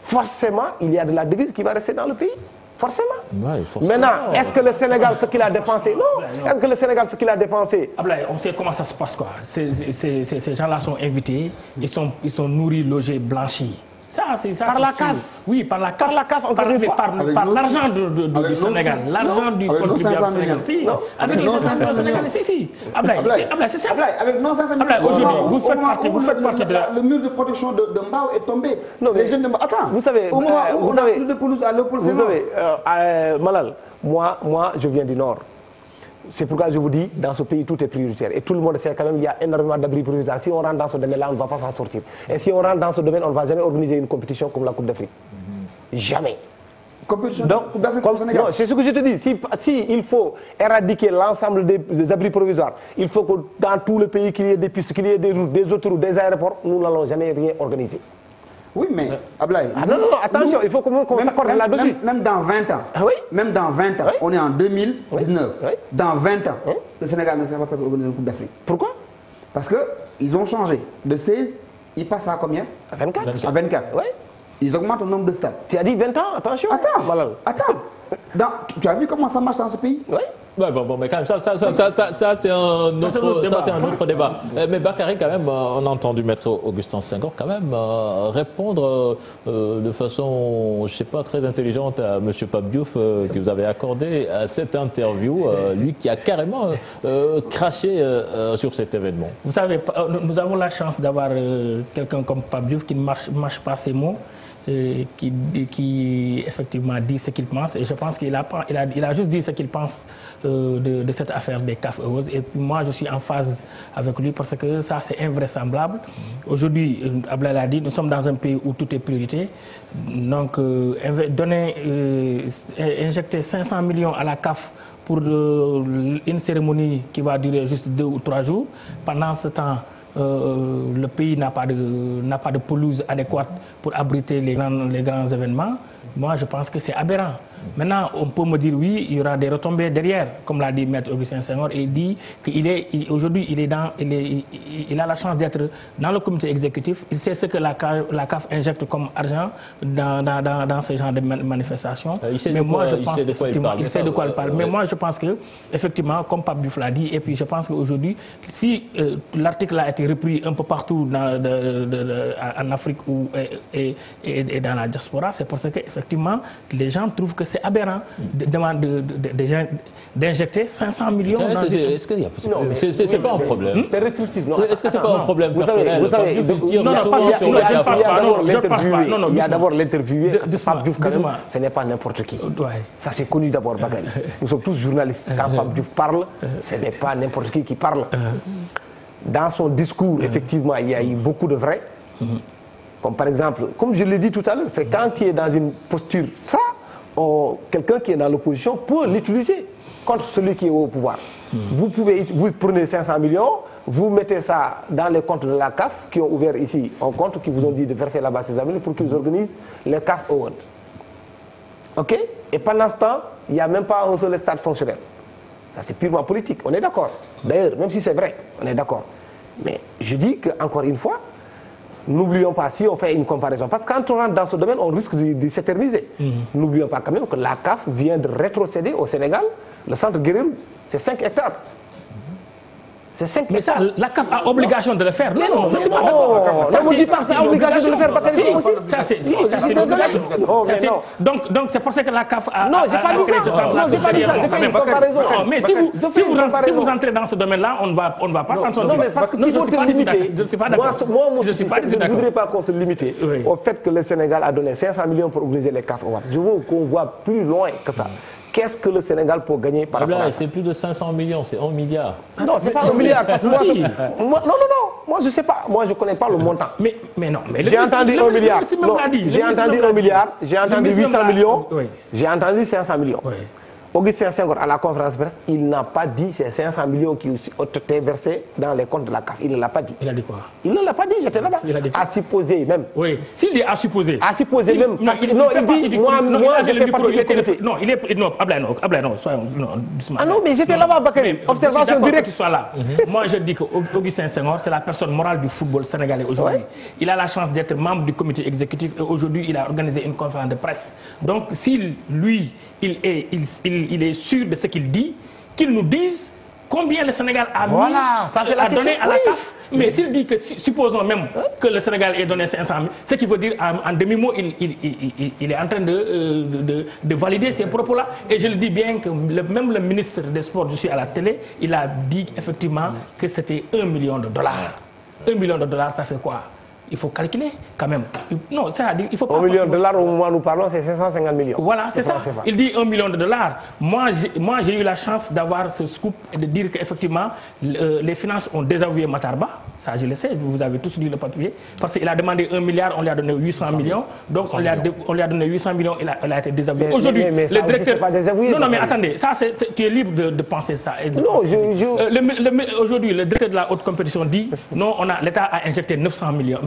forcément, il y a de la devise qui va rester dans le pays. Forcément. Ouais, forcément. Maintenant, est-ce que le Sénégal, ce qu'il a dépensé? Non. Est-ce que le Sénégal, ce qu'il a dépensé? On sait comment ça se passe, quoi. Ces gens-là sont invités, ils sont nourris, logés, blanchis. Ça, par la CAF. Oui, par la CAF. Par la CAF, encore une fois. Par l'argent du Sénégal, l'argent du contribuable sénégalais. Si, avec les 500 sénégalais, si. Ablaye, c'est ça. Avec non 500 Ablaye, aujourd'hui, vous faites partie de... Le mur de protection de Mbao est tombé. Non, mais les jeunes de Mbao... Attends, vous savez, au moment où on a plus de pelouse à Léopold Sédar. Vous savez, Malal, moi, je viens du Nord. C'est pourquoi je vous dis, dans ce pays, tout est prioritaire. Et tout le monde sait quand même qu'il y a énormément d'abris provisoires. Si on rentre dans ce domaine-là, on ne va pas s'en sortir. Et si on rentre dans ce domaine, on ne va jamais organiser une compétition comme la Coupe d'Afrique. Jamais. Compétition de Coupe d'Afrique au Sénégal? Non, c'est ce que je te dis. Si il faut éradiquer l'ensemble des abris provisoires, il faut que dans tout le pays, qu'il y ait des pistes, qu'il y ait des routes, des autoroutes, des aéroports, nous n'allons jamais rien organiser. Oui, mais Ablaye... non, attention, il faut qu'on s'accorde là-dessus. Même dans 20 ans, même dans 20 ans, on est en 2019, dans 20 ans, le Sénégal ne sera pas prêt pour organiser une Coupe d'Afrique. Pourquoi? Parce qu'ils ont changé. De 16, ils passent à combien? À 24. À 24. Oui. Ils augmentent le nombre de stades. Tu as dit 20 ans, attention. Attends. Tu as vu comment ça marche dans ce pays? Oui. Ouais, bon, mais quand même, ça c'est un autre débat. Mais Bakary, quand même, on a entendu Maître Augustin Senghor quand même répondre de façon, je sais pas, très intelligente à Monsieur Pape Diouf que vous avez accordé à cette interview, lui qui a carrément craché sur cet événement. Vous savez, nous avons la chance d'avoir quelqu'un comme Pape Diouf qui ne mâche pas ses mots. Qui effectivement dit ce qu'il pense, et je pense qu'il a juste dit ce qu'il pense de cette affaire des CAF Awards, et puis moi je suis en phase avec lui parce que ça c'est invraisemblable. Aujourd'hui, Ablaye l'a dit, nous sommes dans un pays où tout est priorité, donc injecter 500 millions à la CAF pour une cérémonie qui va durer juste 2 ou 3 jours, pendant ce temps le pays n'a pas de pelouse adéquate pour abriter les grands événements. Moi, je pense que c'est aberrant. Maintenant, on peut me dire oui, il y aura des retombées derrière, comme l'a dit Maître Augustin Senghor, et il dit qu'aujourd'hui, il a la chance d'être dans le comité exécutif. Il sait ce que la CAF injecte comme argent dans ce genre de manifestations. Il sait de quoi il parle. Mais moi, je pense que, effectivement, comme Pape Diouf l'a dit, et puis je pense qu'aujourd'hui, si l'article a été repris un peu partout en Afrique et dans la diaspora, c'est parce qu'effectivement, les gens trouvent que c'est aberrant d'injecter 500 millions dans Est-ce qu'il y a c'est pas un problème? C'est restrictif. Est-ce que c'est pas un problème personnel? Vous savez, il y a d'abord l'interviewé. Pape Diouf, ce n'est pas n'importe qui. Ça, c'est connu d'abord, Bakary. Nous sommes tous journalistes. Quand Pape Diouf parle, ce n'est pas n'importe qui parle. Dans son discours, effectivement, il y a eu beaucoup de vrai. Comme par exemple, comme je l'ai dit tout à l'heure, c'est quand tu es dans une posture, ça, quelqu'un qui est dans l'opposition peut l'utiliser contre celui qui est au pouvoir. Vous prenez 500 millions, vous mettez ça dans les comptes de la CAF, qui ont ouvert ici un compte, qui vous ont dit de verser là-bas ces millions pour qu'ils organisent les CAF Awards. OK? Et pendant ce temps, il n'y a même pas un seul stade fonctionnel. Ça, c'est purement politique, on est d'accord. D'ailleurs, même si c'est vrai, on est d'accord. Mais je dis qu'encore une fois, n'oublions pas, si on fait une comparaison, parce que quand on rentre dans ce domaine, on risque de s'éterniser. N'oublions pas quand même que la CAF vient de rétrocéder au Sénégal, le centre Guerrero, c'est 5 hectares. C'est 5 mais ça, la CAF a obligation de le faire. Mais non, je ne suis pas d'accord. Ça ne dit pas que c'est obligation de le faire, Bakary aussi. Ça, c'est une obligation. Donc, c'est pour ça que la CAF a... Non, je n'ai pas dit ça. Non, je n'ai pas dit ça. J'ai fait une comparaison. Mais si vous entrez dans ce domaine-là, on ne va pas s'en sortir. Non, mais parce qu'il faut te limiter. Je ne suis pas d'accord. Moi, je ne voudrais pas qu'on se limite au fait que le Sénégal a donné 500 millions pour organiser les CAF Awards. Je veux qu'on voit plus loin que ça. Qu'est-ce que le Sénégal peut gagner par rapport à ça? C'est plus de 500 millions, c'est 1 milliard. Non, c'est pas 1 milliard. Parce que moi, je sais pas. Moi, je connais pas le montant. Mais non. J'ai entendu 1 milliard. J'ai entendu 1 milliard. J'ai entendu 800 millions. J'ai entendu 500 millions. Augustin Senghor, à la conférence de presse, il n'a pas dit ces 500 millions qui ont été versés dans les comptes de la CAF. Il ne l'a pas dit. Il a dit quoi? Il ne l'a pas dit, j'étais là-bas. À supposer même. Oui, s'il dit à supposer. À supposer même. Non, il dit, moi, je fais partie du comité. Non, Ablaye, non, soyons, doucement. Ah non, mais j'étais là-bas, Bakary. Observation directe. Qu'il soit là. Moi, je dis qu'Augustin Senghor, c'est la personne morale du football sénégalais aujourd'hui. Il a la chance d'être membre du comité exécutif et aujourd'hui, il a organisé une conférence de presse. Donc, si lui, il est sûr de ce qu'il dit, qu'il nous dise combien le Sénégal a donné à la CAF. Mais s'il dit que, supposons même que le Sénégal ait donné 500 000, ce qui veut dire en demi-mot, il est en train de valider ces propos-là. Et je le dis bien que même le ministre des Sports, je suis à la télé, il a dit effectivement que c'était 1 million de dollars. 1 million de dollars, ça fait quoi? Il faut calculer quand même. Non, c'est-à-dire, il faut pas... 1 million de dollars, au moment où nous parlons, c'est 550 millions. Voilà, c'est ça. Il dit 1 million de dollars. Moi, j'ai eu la chance d'avoir ce scoop et de dire qu'effectivement, les finances ont désavoué Matarba. Ça, je le sais, vous avez tous lu le papier. Parce qu'il a demandé 1 milliard, on lui a donné 800 millions. Donc, on lui a donné 800 millions, il a été désavoué. Aujourd'hui, le directeur... pas désavoué, non, mais attendez, ça, tu es libre de penser ça. Non, aujourd'hui, le directeur de la haute compétition dit, non, l'État a injecté 900 millions.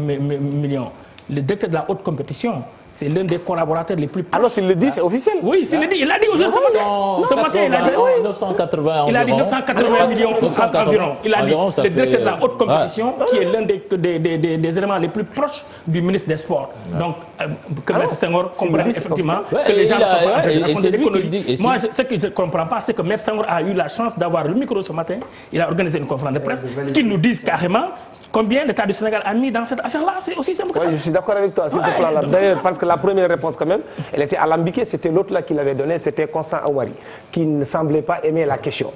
Le directeur de la haute compétition, c'est l'un des collaborateurs les plus proches. Alors s'il le dit, c'est officiel. Oui, s'il le dit, il l'a dit aujourd'hui ce matin. Il a dit 980 il a dit 980 millions environ. Il a dit le directeur de la haute compétition, qui est l'un des éléments les plus proches du ministre des Sports. Donc, que M. Senghor comprenne effectivement que les gens ne sont pas en train de raconter des conneries. Moi, ce que je ne comprends pas, c'est que M. Senghor a eu la chance d'avoir le micro ce matin. Il a organisé une conférence de presse qui nous dise carrément combien l'État du Sénégal a mis dans cette affaire-là. C'est aussi simple que ça. Je suis d'accord avec toi sur ce plan-là. D'ailleurs, parce que la première réponse quand même, elle était alambiquée. C'était l'autre là qui l'avait donnée, c'était Constant Awari, qui ne semblait pas aimer la question.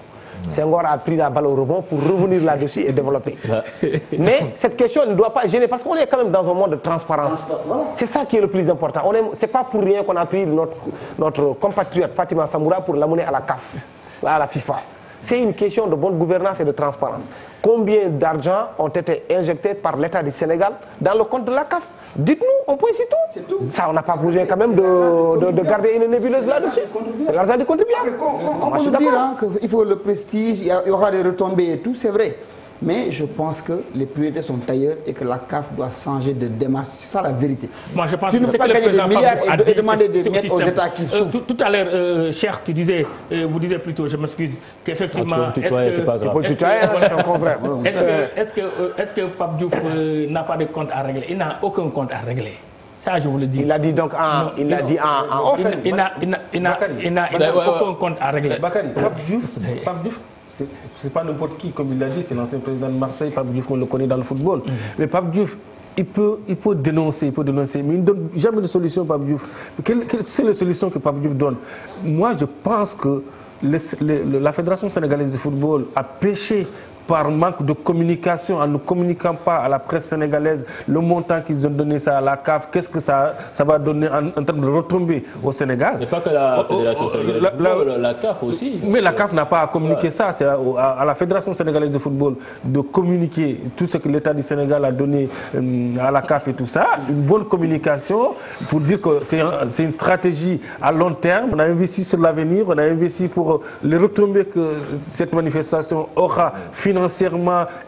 Senghor a pris la balle au rebond pour revenir là-dessus et développer. Mais cette question ne doit pas gêner parce qu'on est quand même dans un monde de transparence. C'est ça qui est le plus important. Ce n'est pas pour rien qu'on a pris notre compatriote Fatima Samoura pour l'amener à la CAF, à la FIFA. C'est une question de bonne gouvernance et de transparence. Combien d'argent ont été injectés par l'État du Sénégal dans le compte de la CAF? Dites-nous, au point c'est tout. Ça, on n'a pas besoin quand même de garder une nébuleuse là-dessus. C'est l'argent du contribuable. On peut dire qu'il faut le prestige, il y aura des retombées et tout, c'est vrai. Mais je pense que les priorités sont ailleurs et que la CAF doit changer de démarche. C'est ça la vérité. Moi, je pense tu ne peux pas gagner des milliards et demander des mettre aux États qui souffrent. Tout à l'heure, cher, tu disais, vous disiez plutôt, je m'excuse, qu'effectivement, est-ce que Pape Diouf n'a pas de compte à régler? Il n'a aucun compte à régler. Ça, je vous le dis. Il a dit donc il a dit en off. Il n'a aucun compte à régler. Bakary, Pape Diouf, c'est pas n'importe qui, comme il l'a dit, c'est l'ancien président de Marseille, Pape Diouf, on le connaît dans le football. Mais Pape Diouf, il peut dénoncer, mais il ne donne jamais de solution, Pape Diouf. Quelle est la solution que Pape Diouf donne? Moi, je pense que la Fédération sénégalaise de football a péché par manque de communication, en ne communiquant pas à la presse sénégalaise le montant qu'ils ont donné ça à la CAF, qu'est-ce que ça va donner en termes de retombées au Sénégal. Et pas que la Fédération sénégalaise de football, la CAF aussi. Mais la CAF n'a pas à communiquer ça, c'est à la Fédération sénégalaise de football de communiquer tout ce que l'État du Sénégal a donné à la CAF et tout ça. Une bonne communication pour dire que c'est une stratégie à long terme. On a investi sur l'avenir, on a investi pour les retombées que cette manifestation aura financièrement,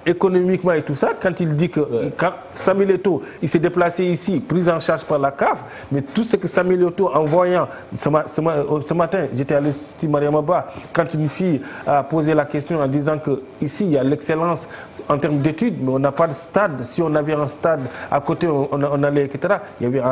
économiquement et tout ça. Quand il dit que quand Samuel Eto'o, il s'est déplacé ici, pris en charge par la CAF, mais tout ce que Samuel Eto'o, en voyant ce matin, j'étais à l'Institut Mariamaba, quand une fille a posé la question en disant qu'ici, il y a l'excellence en termes d'études, mais on n'a pas de stade. Si on avait un stade à côté, on allait, etc. Il y avait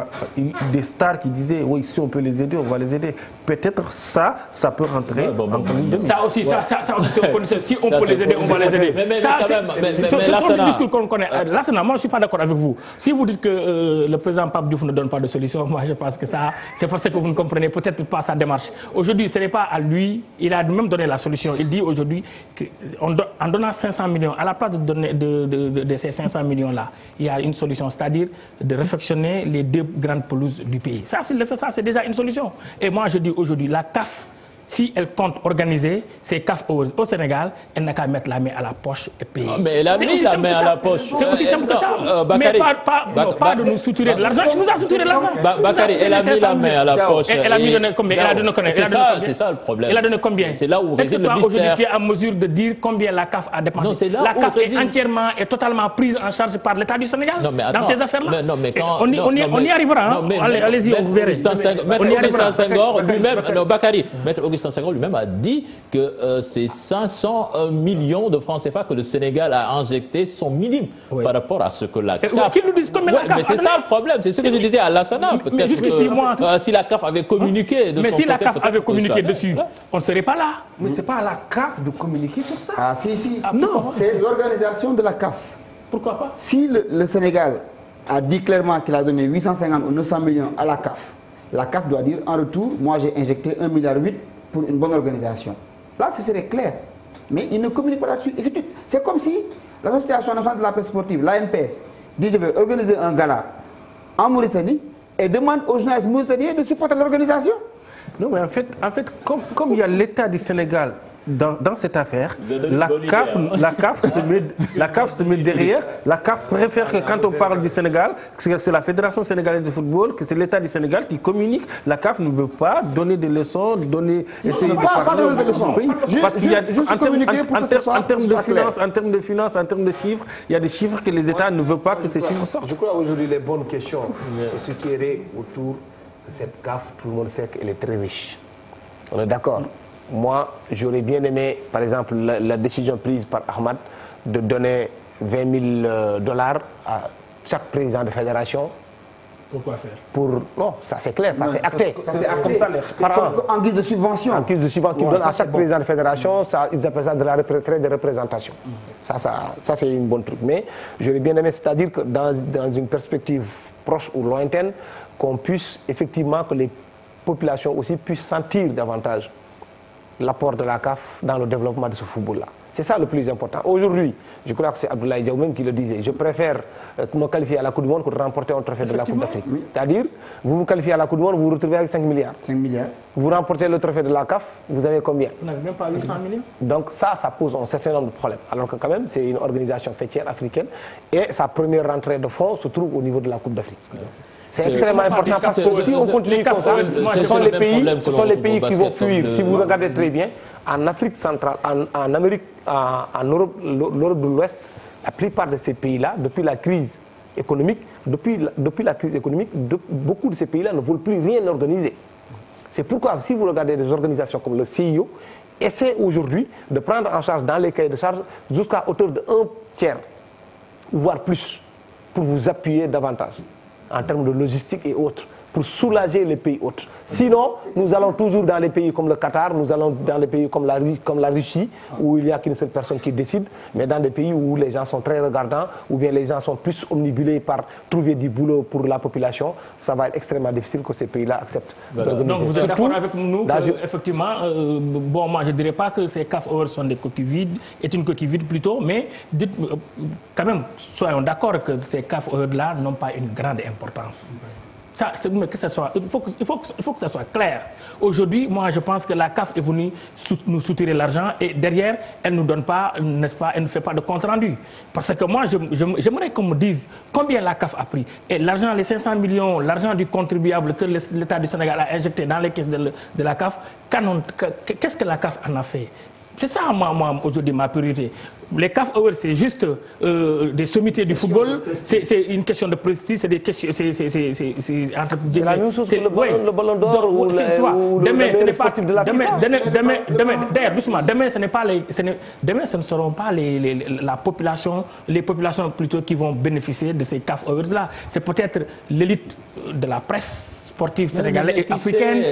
des stars qui disaient, oui, si on peut les aider, on va les aider. Peut-être ça peut rentrer en 2020. Ça aussi, si on peut les aider, on va les aider. C'est le discours qu'on connaît. Là, moi, je ne suis pas d'accord avec vous. Si vous dites que le président Pape Diouf ne donne pas de solution, moi, je pense que ça, c'est parce que vous ne comprenez peut-être pas sa démarche. Aujourd'hui, ce n'est pas à lui. Il a même donné la solution. Il dit aujourd'hui qu'en donnant 500 millions, à la place de donner de ces 500 millions-là, il y a une solution, c'est-à-dire de réfectionner les 2 grandes pelouses du pays. Ça, s'il le fait, ça, c'est déjà une solution. Et moi, je dis aujourd'hui, la CAF, si elle compte organiser ses CAF au Sénégal, elle n'a qu'à mettre la main à la poche et payer. Mais elle a mis la main à la poche. C'est aussi simple que ça. Mais pas de nous soutirer de l'argent. Il nous a soutiré de l'argent. Bakary, elle a mis la main à la poche. Elle a mis combien? Elle a donné combien? C'est ça le problème. Elle a donné combien? C'est là où réside le mystère. Est-ce que toi, aujourd'hui, tu es en mesure de dire combien la CAF a dépensé? La CAF est entièrement et totalement prise en charge par l'État du Sénégal dans ces affaires-là. On y arrivera. Allez-y, vous verrez. Maître Augustin Senghor lui-même, Bakary, Maître Augustin Senghor lui-même a dit que ces 500 millions de francs CFA que le Sénégal a injectés sont minimes par rapport à ce que la CAF... Qu'ils nous disent combien la CAF mais c'est ça le problème, c'est ce que je disais à Lassana. Peut-être si la CAF avait communiqué de mais si la CAF avait communiqué dessus, on ne serait pas là. Mais ce n'est pas à la CAF de communiquer sur ça. Ah si. Non, c'est l'organisation de la CAF. Pourquoi pas? Si le Sénégal a dit clairement qu'il a donné 850 ou 900 millions à la CAF doit dire en retour, moi j'ai injecté 1,8 milliard pour une bonne organisation. Là, ce serait clair. Mais ils ne communiquent pas là-dessus. C'est comme si l'Association nationale de la presse sportive, l'ANPS, dit je vais organiser un gala en Mauritanie et demande aux journalistes mauritaniens de supporter l'organisation. Non, mais en fait comme il y a l'État du Sénégal, dans cette affaire, la CAF se met derrière. La CAF préfère que quand on parle du Sénégal, que c'est la Fédération sénégalaise de football, que c'est l'État du Sénégal qui communique. La CAF ne veut pas donner des leçons, essayer de parler au pays. Parce qu'il y a, en termes de finances, en termes de chiffres, il y a des chiffres que les États ne veulent pas que ces chiffres sortent. Je crois aujourd'hui les bonnes questions, ce qui est autour de cette CAF, tout le monde sait qu'elle est très riche. On est d'accord. Moi, j'aurais bien aimé, par exemple, la décision prise par Ahmad de donner 20 000 $ à chaque président de fédération. Pourquoi faire? Non, ça c'est clair, ça c'est acté. Comme ça, en guise de subvention. En guise de subvention, qu'ils donnent à chaque président de fédération, ils appellent ça de la retraite de représentation. Ça c'est une bonne truc. Mais j'aurais bien aimé, c'est-à-dire que dans une perspective proche ou lointaine, qu'on puisse effectivement, que les populations aussi puissent sentir davantage l'apport de la CAF dans le développement de ce football-là. C'est ça le plus important. Aujourd'hui, je crois que c'est Abdoulaye Diaw même qui le disait, je préfère me qualifier à la Coupe du Monde que de remporter un trophée de la Coupe d'Afrique. Oui. C'est-à-dire, vous vous qualifiez à la Coupe du Monde, vous vous retrouvez avec 5 milliards. 5 milliards. Vous remportez le trophée de la CAF, vous avez combien? On n'a même pas 800 millions. Donc ça pose un certain nombre de problèmes. Alors que quand même, c'est une organisation fêtière africaine et sa première rentrée de fonds se trouve au niveau de la Coupe d'Afrique. C'est extrêmement important parce que si on continue comme ça, ce sont les pays qui vont fuir. Si vous regardez très bien, en Afrique centrale, en Amérique, en Europe, l'Europe de l'Ouest, la plupart de ces pays-là, depuis la crise économique, beaucoup de ces pays-là ne veulent plus rien organiser. C'est pourquoi, si vous regardez des organisations comme le CIO, essaient aujourd'hui de prendre en charge dans les cahiers de charges jusqu'à hauteur de 1/3, voire plus, pour vous appuyer davantage en termes de logistique et autres, pour soulager les pays autres. Sinon, nous allons toujours dans les pays comme le Qatar, nous allons dans les pays comme la Russie, où il n'y a qu'une seule personne qui décide, mais dans des pays où les gens sont très regardants, ou bien les gens sont plus omnibulés par trouver du boulot pour la population, ça va être extrêmement difficile que ces pays-là acceptent d'organiser. Donc vous êtes d'accord avec nous qu'effectivement, bon, moi je ne dirais pas que ces CAF Awards sont des coquilles vides, est une coquille vide plutôt, mais dites, quand même, soyons d'accord que ces CAF Awards-là n'ont pas une grande importance. Ça, mais que ça soit, il faut que ça soit clair. Aujourd'hui, moi, je pense que la CAF est venue nous soutirer l'argent et derrière, elle ne nous donne pas, n'est-ce pas, elle ne fait pas de compte-rendu. Parce que moi, j'aimerais qu'on me dise combien la CAF a pris. Et l'argent, les 500 millions, l'argent du contribuable que l'État du Sénégal a injecté dans les caisses de la CAF, qu'est-ce que la CAF en a fait? C'est ça, moi aujourd'hui, ma priorité. Les CAF Awards, c'est juste des sommités du football, c'est une question de prestige, c'est des questions... C'est la même chose que le ballon d'or ou le sportif de la FIFA. D'ailleurs, doucement, demain, ce ne seront pas les populations plutôt qui vont bénéficier de ces CAF Awards-là. C'est peut-être l'élite de la presse sportive sénégalaise et africaine.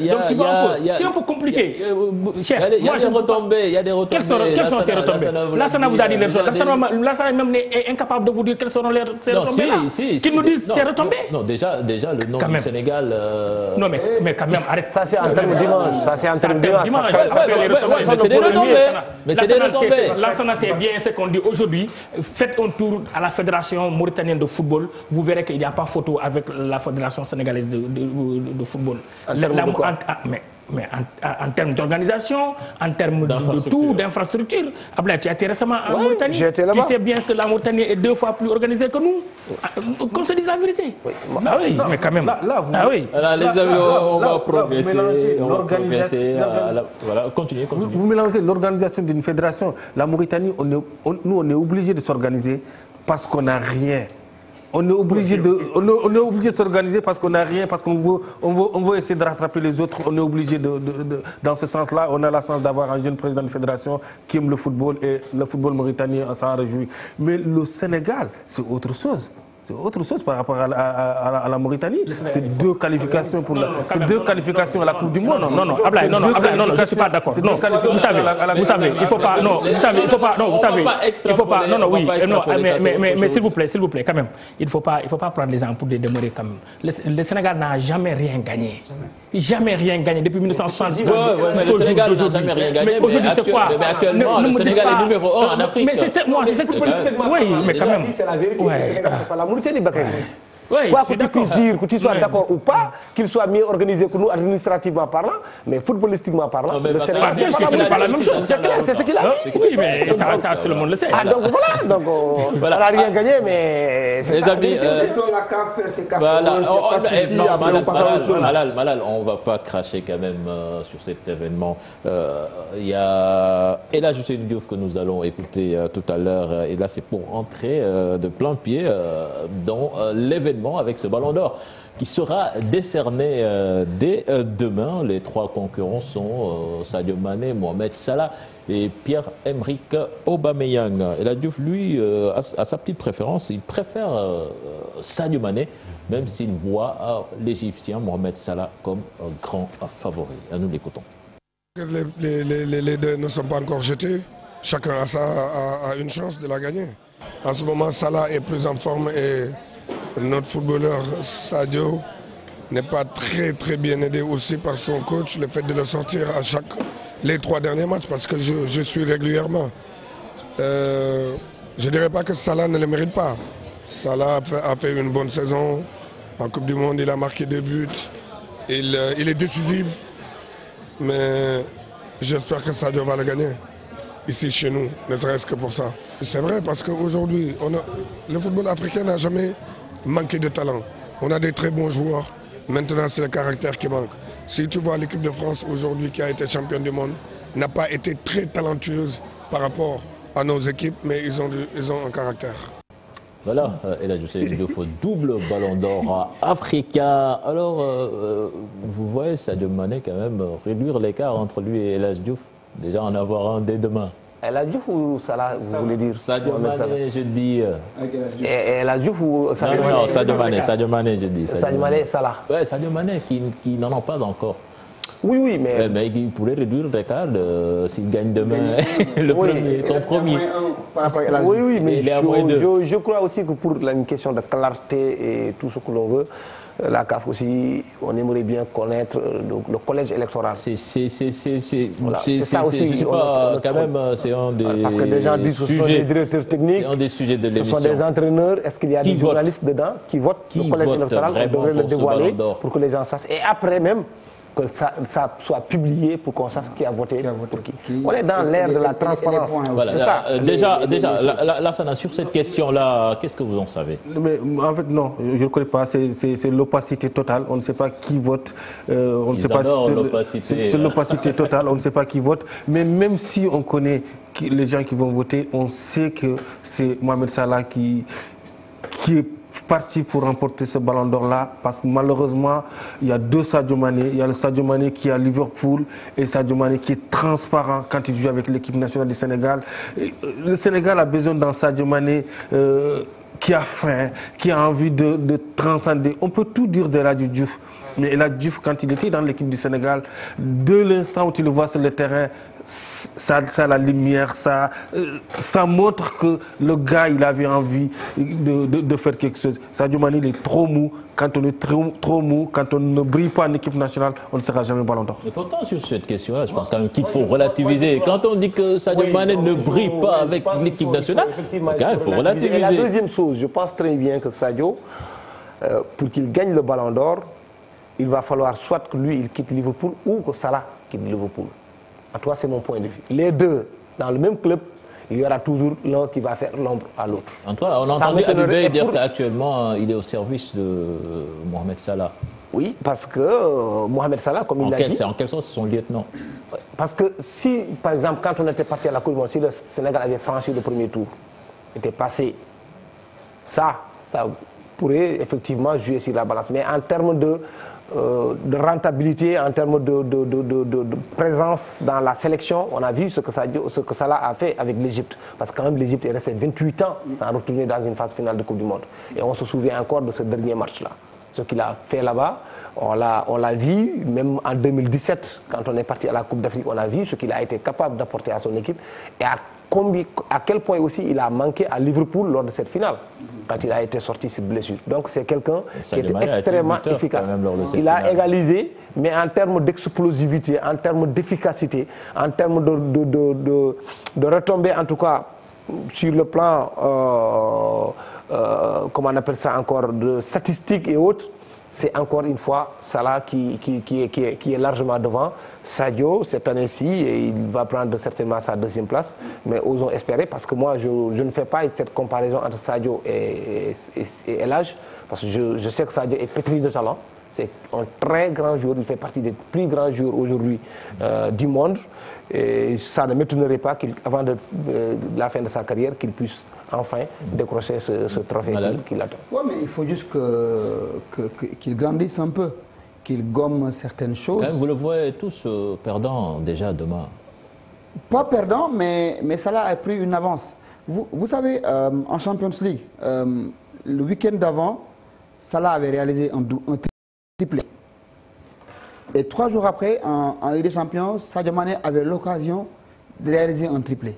Donc tu vois, c'est un peu compliqué. Chef, il y a des retombées. Quelles sont ces retombées? Lassana vous a dit les retombées. Lassana même est incapable de vous dire quelles seront ces retombées. Qu'ils nous disent ces retombées. Non, déjà le nom du Sénégal. Non, mais quand même, arrête. Ça c'est en termes dimanche. Ça c'est en termes dimanche. C'est des retombées. Mais c'est des retombées. Lassana sait bien ce qu'on dit aujourd'hui. Faites un tour à la Fédération mauritanienne de football. Vous verrez qu'il n'y a pas photo avec la Fédération sénégalaise de football. Mais en termes d'organisation, en termes de tout, d'infrastructure. Ablaye, tu as été récemment en Mauritanie. Tu sais bien que la Mauritanie est 2 fois plus organisée que nous. Qu'on se dise la vérité. Ah oui, mais quand même. Ah oui. Les amis, on va progresser. Voilà, continuez. Vous mélangez l'organisation d'une fédération. La Mauritanie, nous, on est obligé de s'organiser parce qu'on n'a rien. On est obligé de s'organiser parce qu'on n'a rien, parce qu'on veut essayer de rattraper les autres. On est obligé dans ce sens-là. On a la chance d'avoir un jeune président de fédération qui aime le football et le football mauritanien s'en réjouit. Mais le Sénégal, c'est autre chose. C'est autre chose par rapport à la Mauritanie. C'est 2 qualifications pour à la Coupe du Monde. Non, Ablaye, non, je ne suis pas d'accord. Vous savez, il faut pas, non, mais s'il vous plaît, quand même, il faut pas prendre les gens pour des demeurés quand même. Le Sénégal n'a jamais rien gagné. Jamais rien gagné depuis 1960. Le Sénégal n'a jamais rien gagné. Mais aujourd'hui, c'est quoi? Mais actuellement, le Sénégal est numéro 1 en Afrique. Mais c'est moi, je sais que... Oui, mais quand même. C'est la vérité. Le Sénégal, c'est pas la Mauritanie, Bakary. Oui, quoi que tu puisses dire, que tu sois d'accord ou pas, qu'il soit mieux organisé que nous administrativement parlant, mais footballistiquement parlant, le Sénégal c'est pas la même chose. C'est ce qu'il a dit. Oui, mais ça, tout le monde le sait. Ah, donc voilà, donc on n'a rien gagné, mais les amis, Malal, on ne va pas cracher quand même sur cet événement. Il y a Ella Hussein Diouf que nous allons écouter tout à l'heure, et là c'est pour entrer de plein pied dans l'événement avec ce ballon d'or qui sera décerné dès demain. Les trois concurrents sont Sadio Mané, Mohamed Salah et Pierre-Emerick Aubameyang. Ella Diouf, lui, a sa petite préférence. Il préfère Sadio Mané, même s'il voit l'Égyptien Mohamed Salah comme un grand favori. Nous l'écoutons. Les deux ne sont pas encore jetés. Chacun a une chance de la gagner. En ce moment, Salah est plus en forme et notre footballeur Sadio n'est pas très bien aidé aussi par son coach. Le fait de le sortir à les 3 derniers matchs, parce que je suis régulièrement. Je ne dirais pas que Salah ne le mérite pas. Salah a fait une bonne saison. En Coupe du Monde, il a marqué 2 buts. Il est décisif. Mais j'espère que Sadio va le gagner ici chez nous, ne serait-ce que pour ça. C'est vrai parce qu'aujourd'hui, le football africain n'a jamais manqué de talent. On a des très bons joueurs. Maintenant, c'est le caractère qui manque. Si tu vois l'équipe de France aujourd'hui qui a été championne du monde, n'a pas été très talentueuse par rapport à nos équipes, mais ils ont un caractère. Voilà, et là je sais, il faut double ballon d'or africain. Alors, vous voyez Sadio Mané quand même réduire l'écart entre lui et Ella Diouf. Déjà en avoir un dès demain. Ella Diouf ou Salah, vous voulez dire? Sadio Mané, je dis. Ella Diouf ou Sadio Mané? Non, Sadio Mané, je dis. Sadio Mané et Salah. Oui, Sadio Mané qui n'en ont pas encore. Oui, mais... Mais il pourrait réduire l'écart s'il gagne demain son premier. Oui, mais je crois aussi que pour une question de clarté et tout ce que l'on veut, la CAF aussi, on aimerait bien connaître le collège électoral. C'est ça aussi. Je ne sais pas, quand même, c'est un des parce que des gens disent que ce sont des directeurs techniques, c'est un des sujets de l'émission. Ce sont des entraîneurs. Est-ce qu'il y a des journalistes dedans qui votent le collège électoral? On devrait le dévoiler pour que les gens sachent. Et après même, que ça soit publié pour qu'on sache qui a voté pour qui. On est dans l'ère de la transparence. Voilà, c'est ça. Déjà, Lassana, sur cette question-là, qu'est-ce que vous en savez? Mais en fait, non, je ne connais pas. C'est l'opacité totale. On ne sait pas qui vote. On ne sait pas. C'est l'opacité totale. On ne sait pas qui vote. Mais même si on connaît les gens qui vont voter, on sait que c'est Mohamed Salah qui est parti pour remporter ce ballon d'or-là, parce que malheureusement, il y a 2 Sadio Mané. Il y a le Sadio Mané qui est à Liverpool et Sadio Mané qui est transparent quand il joue avec l'équipe nationale du Sénégal. Le Sénégal a besoin d'un Sadio Mané qui a faim, qui a envie de transcender. On peut tout dire de Ella Diouf, mais Ella Diouf, quand il était dans l'équipe du Sénégal, de l'instant où tu le vois sur le terrain, ça a la lumière, ça montre que le gars, il avait envie de faire quelque chose. Sadio Mané, il est trop mou. Quand on est trop mou, quand on ne brille pas en équipe nationale, on ne sera jamais ballon d'or. Et pourtant, sur cette question-là, je pense quand même qu'il faut relativiser. Quand on dit que Sadio Mané ne brille pas avec l'équipe nationale, il faut relativiser. Et la deuxième chose, je pense très bien que Sadio, pour qu'il gagne le ballon d'or, il va falloir soit que lui, il quitte Liverpool ou que Salah quitte Liverpool. En tout cas, c'est mon point de vue. Les deux, dans le même club, il y aura toujours l'un qui va faire l'ombre à l'autre. En tout cas, on a entendu Abibé dire qu'actuellement, il est au service de Mohamed Salah. Oui, parce que Mohamed Salah, comme il l'a dit... En quel sens c'est son lieutenant? Parce que si, par exemple, quand on était parti à la Coupe du Monde, si le Sénégal avait franchi le premier tour, était passé, ça pourrait effectivement jouer sur la balance. Mais en termes de rentabilité, en termes de présence dans la sélection, on a vu ce que Salah a fait avec l'Égypte. Parce que quand même l'Égypte est restée 28 ans sans retourner dans une phase finale de Coupe du Monde. Et on se souvient encore de ce dernier match-là. Ce qu'il a fait là-bas, on l'a vu, même en 2017, quand on est parti à la Coupe d'Afrique, on a vu ce qu'il a été capable d'apporter à son équipe et à quel point aussi il a manqué à Liverpool lors de cette finale, quand il a été sorti sur blessure. Donc c'est quelqu'un qui était extrêmement efficace. Il a égalisé, mais en termes d'explosivité, en termes d'efficacité, en termes de retombées, en tout cas sur le plan comment on appelle ça encore, de statistiques et autres, c'est encore une fois Salah qui est largement devant. Sadio, cette année-ci, il va prendre certainement sa deuxième place, mais osons espérer, parce que moi, je ne fais pas cette comparaison entre Sadio et El Hadj, parce que je sais que Sadio est pétri de talent. C'est un très grand joueur, il fait partie des plus grands joueurs aujourd'hui du monde. Et ça ne m'étonnerait pas qu'avant la fin de sa carrière, qu'il puisse enfin décrocher ce trophée qu'il attend. Oui, mais il faut juste qu'il grandisse un peu, qu'il gomme certaines choses. Vous le voyez tous perdants déjà demain. Pas perdant, mais Salah a pris une avance. Vous savez, en Champions League, le week-end d'avant, Salah avait réalisé un triplé. Et 3 jours après, en Ligue des Champions, Sadio Mané avait l'occasion de réaliser un triplé.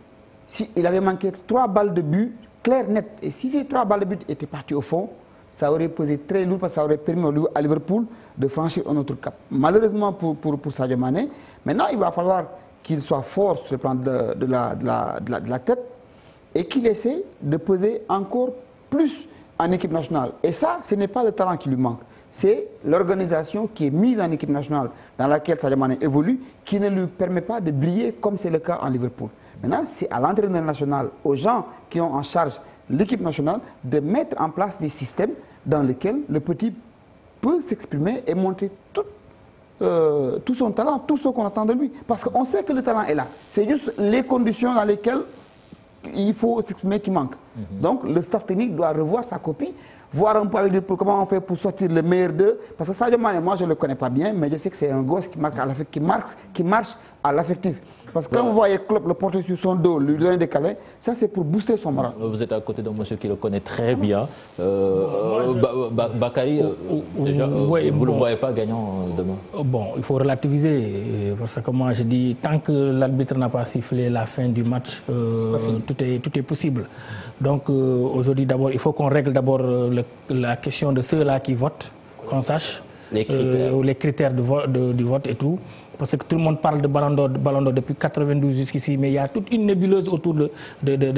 Il avait manqué 3 balles de but, clair, net. Et si ces 3 balles de but étaient parties au fond, ça aurait pesé très lourd parce que ça aurait permis à Liverpool de franchir un autre cap. Malheureusement pour Sadio Mané, maintenant il va falloir qu'il soit fort sur le plan de la tête et qu'il essaie de peser encore plus en équipe nationale. Et ça, ce n'est pas le talent qui lui manque. C'est l'organisation qui est mise en équipe nationale dans laquelle Sadio Mané évolue qui ne lui permet pas de briller comme c'est le cas en Liverpool. Maintenant, c'est à l'entraîneur national, aux gens qui ont en charge l'équipe nationale, de mettre en place des systèmes dans lesquels le petit peut s'exprimer et montrer tout son talent, tout ce qu'on attend de lui. Parce qu'on sait que le talent est là. C'est juste les conditions dans lesquelles il faut s'exprimer qui manquent. Donc, le staff technique doit revoir sa copie, voir un peu avec lui comment on fait pour sortir le meilleur d'eux. Parce que Sadio Mané, moi je ne le connais pas bien, mais je sais que c'est un gosse qui marche à l'affectif. Parce que quand vous voyez Klopp le porter sur son dos, lui donner des câlins, ça c'est pour booster son moral. Vous êtes à côté d'un monsieur qui le connaît très bien. Bakary, déjà, vous ne le voyez pas gagnant demain? Bon, il faut relativiser. Parce que moi je dis, tant que l'arbitre n'a pas sifflé la fin du match, tout est possible. Donc aujourd'hui d'abord, il faut qu'on règle d'abord la question de ceux-là qui votent, qu'on sache les critères du vote et tout. Parce que tout le monde parle de Ballon d'Or depuis 92 jusqu'ici, mais il y a toute une nébuleuse autour de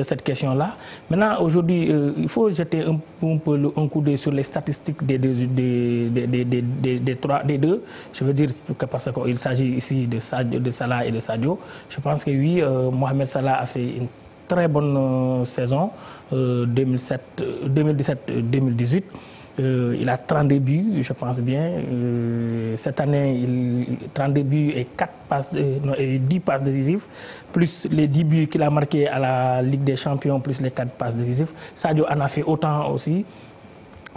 cette question-là. Maintenant, aujourd'hui, il faut jeter un peu un coup d'œil sur les statistiques des deux. Je veux dire, parce qu'il s'agit ici de Salah et de Sadio. Je pense que oui, Mohamed Salah a fait une très bonne saison, 2017-2018. Il a 32 buts, je pense bien. Cette année, 32 buts et 10 passes décisives, plus les 10 buts qu'il a marqués à la Ligue des Champions, plus les 4 passes décisives. Sadio en a fait autant aussi,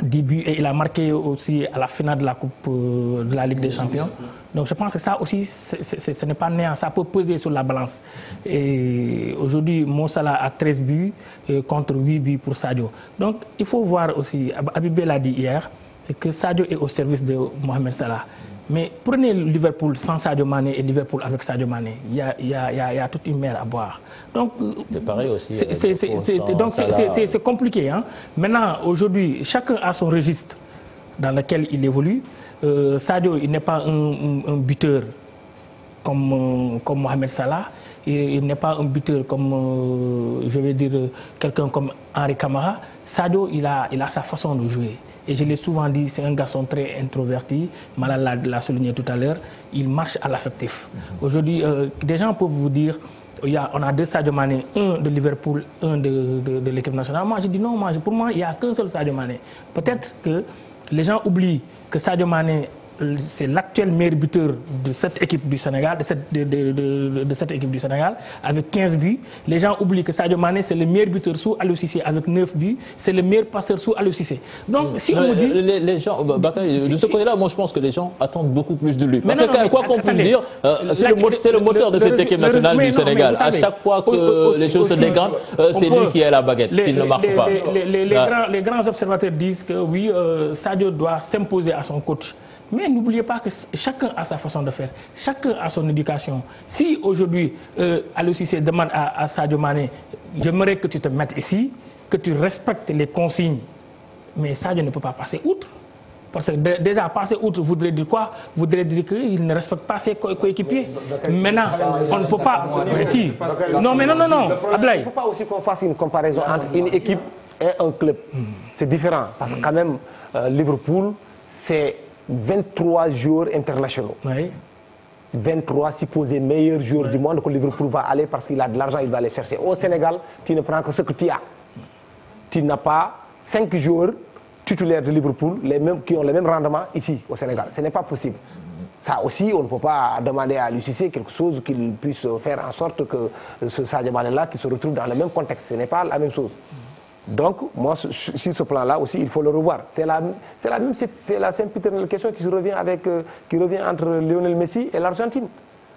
10 buts, et il a marqué aussi à la finale de la Coupe de la Ligue des Champions. Donc je pense que ça aussi, ce n'est pas néant, ça peut peser sur la balance. Et aujourd'hui, Mo Salah a 13 buts contre 8 buts pour Sadio. Donc il faut voir aussi, Habibé l'a dit hier, que Sadio est au service de Mohamed Salah. Mais prenez Liverpool sans Sadio Mané et Liverpool avec Sadio Mané, il y a toute une mer à boire. Donc c'est pareil aussi. C'est compliqué. Hein? Maintenant, aujourd'hui, chacun a son registre dans lequel il évolue. Sadio, il n'est pas un buteur comme Mohamed Salah. Il n'est pas un buteur comme, je vais dire, quelqu'un comme Henri Camara. Sadio, il a sa façon de jouer. Et je l'ai souvent dit, c'est un garçon très introverti. Malal l'a souligné tout à l'heure. Il marche à l'affectif. Aujourd'hui, des gens peuvent vous dire, on a 2 Sadio Mané, un de Liverpool, un de l'équipe nationale. Moi, je dis non, pour moi, il n'y a qu'un seul Sadio Mané. Peut-être que les gens oublient que Sadio Mané, c'est l'actuel meilleur buteur de cette équipe du Sénégal, de cette équipe du Sénégal, avec 15 buts. Les gens oublient que Sadio Mané, c'est le meilleur buteur sous Aliou Cissé avec 9 buts. C'est le meilleur passeur sous Aliou Cissé. Donc, si on dit... Les gens, de ce côté-là, moi je pense que les gens attendent beaucoup plus de lui. Parce que quoi qu'on puisse dire, c'est le moteur de cette équipe nationale du Sénégal. À chaque fois que les choses se dégradent, c'est lui qui a la baguette, s'il ne marque pas. Les grands observateurs disent que oui, Sadio doit s'imposer à son coach. Mais n'oubliez pas que chacun a sa façon de faire, chacun a son éducation. Si aujourd'hui, Aliou Cissé demande à Sadio Mané, j'aimerais que tu te mettes ici, que tu respectes les consignes, mais Sadio ne peut pas passer outre. Parce que déjà, passer outre voudrait dire quoi? Voudrait dire qu'il ne respecte pas ses coéquipiers. Maintenant, on ne peut pas... Mais si. Non, mais non. Ablaye. Il ne faut pas aussi qu'on fasse une comparaison entre une équipe et un club. C'est différent parce que quand même, Liverpool, c'est 23 joueurs internationaux. Oui. 23 supposés meilleurs joueurs du monde que Liverpool va aller parce qu'il a de l'argent, il va aller chercher. Au Sénégal, tu ne prends que ce que tu as. Tu n'as pas 5 joueurs titulaires de Liverpool qui ont le même rendement ici au Sénégal. Ce n'est pas possible. Ça aussi, on ne peut pas demander à l'UCC quelque chose qu'il puisse faire en sorte que ce Sadio Mané-là qui se retrouve dans le même contexte. Ce n'est pas la même chose. Donc, moi, sur ce plan-là aussi, il faut le revoir. C'est la sempiternelle question qui revient entre Lionel Messi et l'Argentine.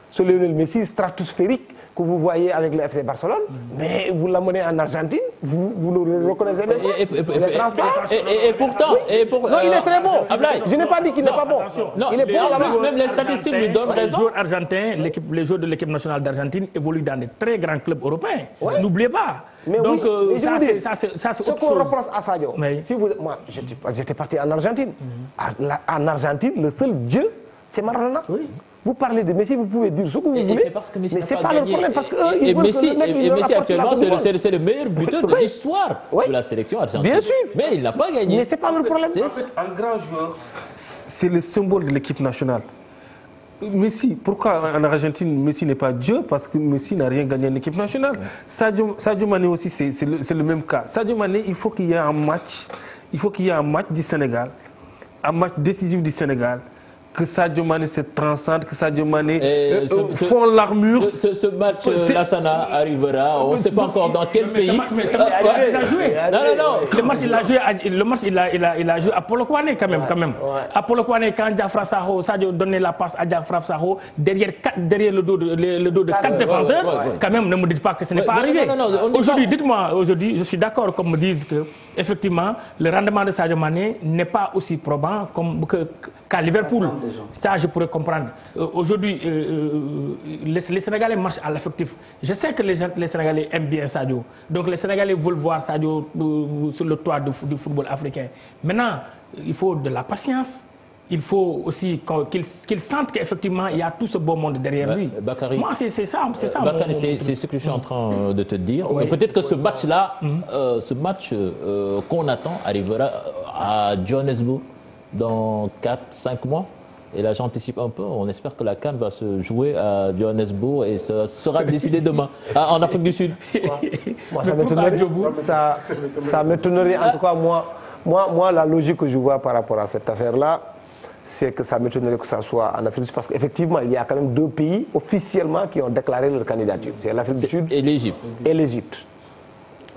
Ce Lionel Messi stratosphérique que vous voyez avec le FC Barcelone, mais vous l'amenez en Argentine, vous ne le reconnaissez même pas. Et pourtant... Non, il est très bon. Je n'ai pas dit qu'il n'est pas bon. Non, il est bon. En plus, même les statistiques lui donnent raison. Les joueurs argentins, les joueurs de l'équipe nationale d'Argentine évoluent dans de très grands clubs européens. Ouais. N'oubliez pas. Mais donc, oui, ça, c'est ce autre qu'on chose. reproche à Sadio, moi, j'étais parti en Argentine. En Argentine, le seul dieu, c'est Maradona. Oui. Vous parlez de Messi, vous pouvez dire ce que vous voulez. C'est parce que Messi mais n'a c'est pas pas le gagné. problème parce que Et Messi actuellement, c'est le meilleur buteur de l'histoire de la sélection argentine. Bien sûr. Mais il n'a pas gagné. Mais c'est pas le problème. Un grand joueur, c'est le symbole de l'équipe nationale. Messi, pourquoi en Argentine Messi n'est pas Dieu? Parce que Messi n'a rien gagné en équipe nationale. Sadio Mané aussi, c'est le même cas. Sadio Mané, il faut qu'il y ait un match. Il faut qu'il y ait un match du Sénégal, un match décisif du Sénégal, que Sadio Mané se transcende, que Sadio Mané fond l'armure. Ce match, Lassana arrivera, on ne sait pas encore dans quel pays. Mais il a joué. Non. Le match, il a joué à Polokwane quand même. À Polokwane, quand Diafra Sakho, Sadio donnait la passe à Diafra Sakho, derrière le dos de 4 défenseurs, quand même, ne me dites pas que ce n'est pas arrivé. Aujourd'hui, dites-moi, aujourd'hui, je suis d'accord comme me disent que, effectivement, le rendement de Sadio Mané n'est pas aussi probant qu'à Liverpool. Ça, je pourrais comprendre. Aujourd'hui, les Sénégalais marchent à l'affectif. Je sais que les Sénégalais aiment bien Sadio. Donc les Sénégalais veulent voir Sadio sur le toit du football africain. Maintenant, il faut de la patience. Il faut aussi qu'ils sentent qu'effectivement, il y a tout ce beau monde derrière lui. Bakary, moi, c'est ça. Bakary, c'est ce que je suis en train de te dire. Oui. Peut-être que ce match-là, ce match qu'on attend arrivera à Johannesburg dans 4-5 mois. Et là, j'anticipe un peu. On espère que la CAN va se jouer à Johannesburg et ça sera décidé demain, en Afrique du Sud. Moi, ça m'étonnerait. En tout cas, moi, la logique que je vois par rapport à cette affaire-là, c'est que ça m'étonnerait que ça soit en Afrique du Sud. Parce qu'effectivement, il y a quand même 2 pays officiellement qui ont déclaré leur candidature. C'est l'Afrique du Sud et l'Égypte.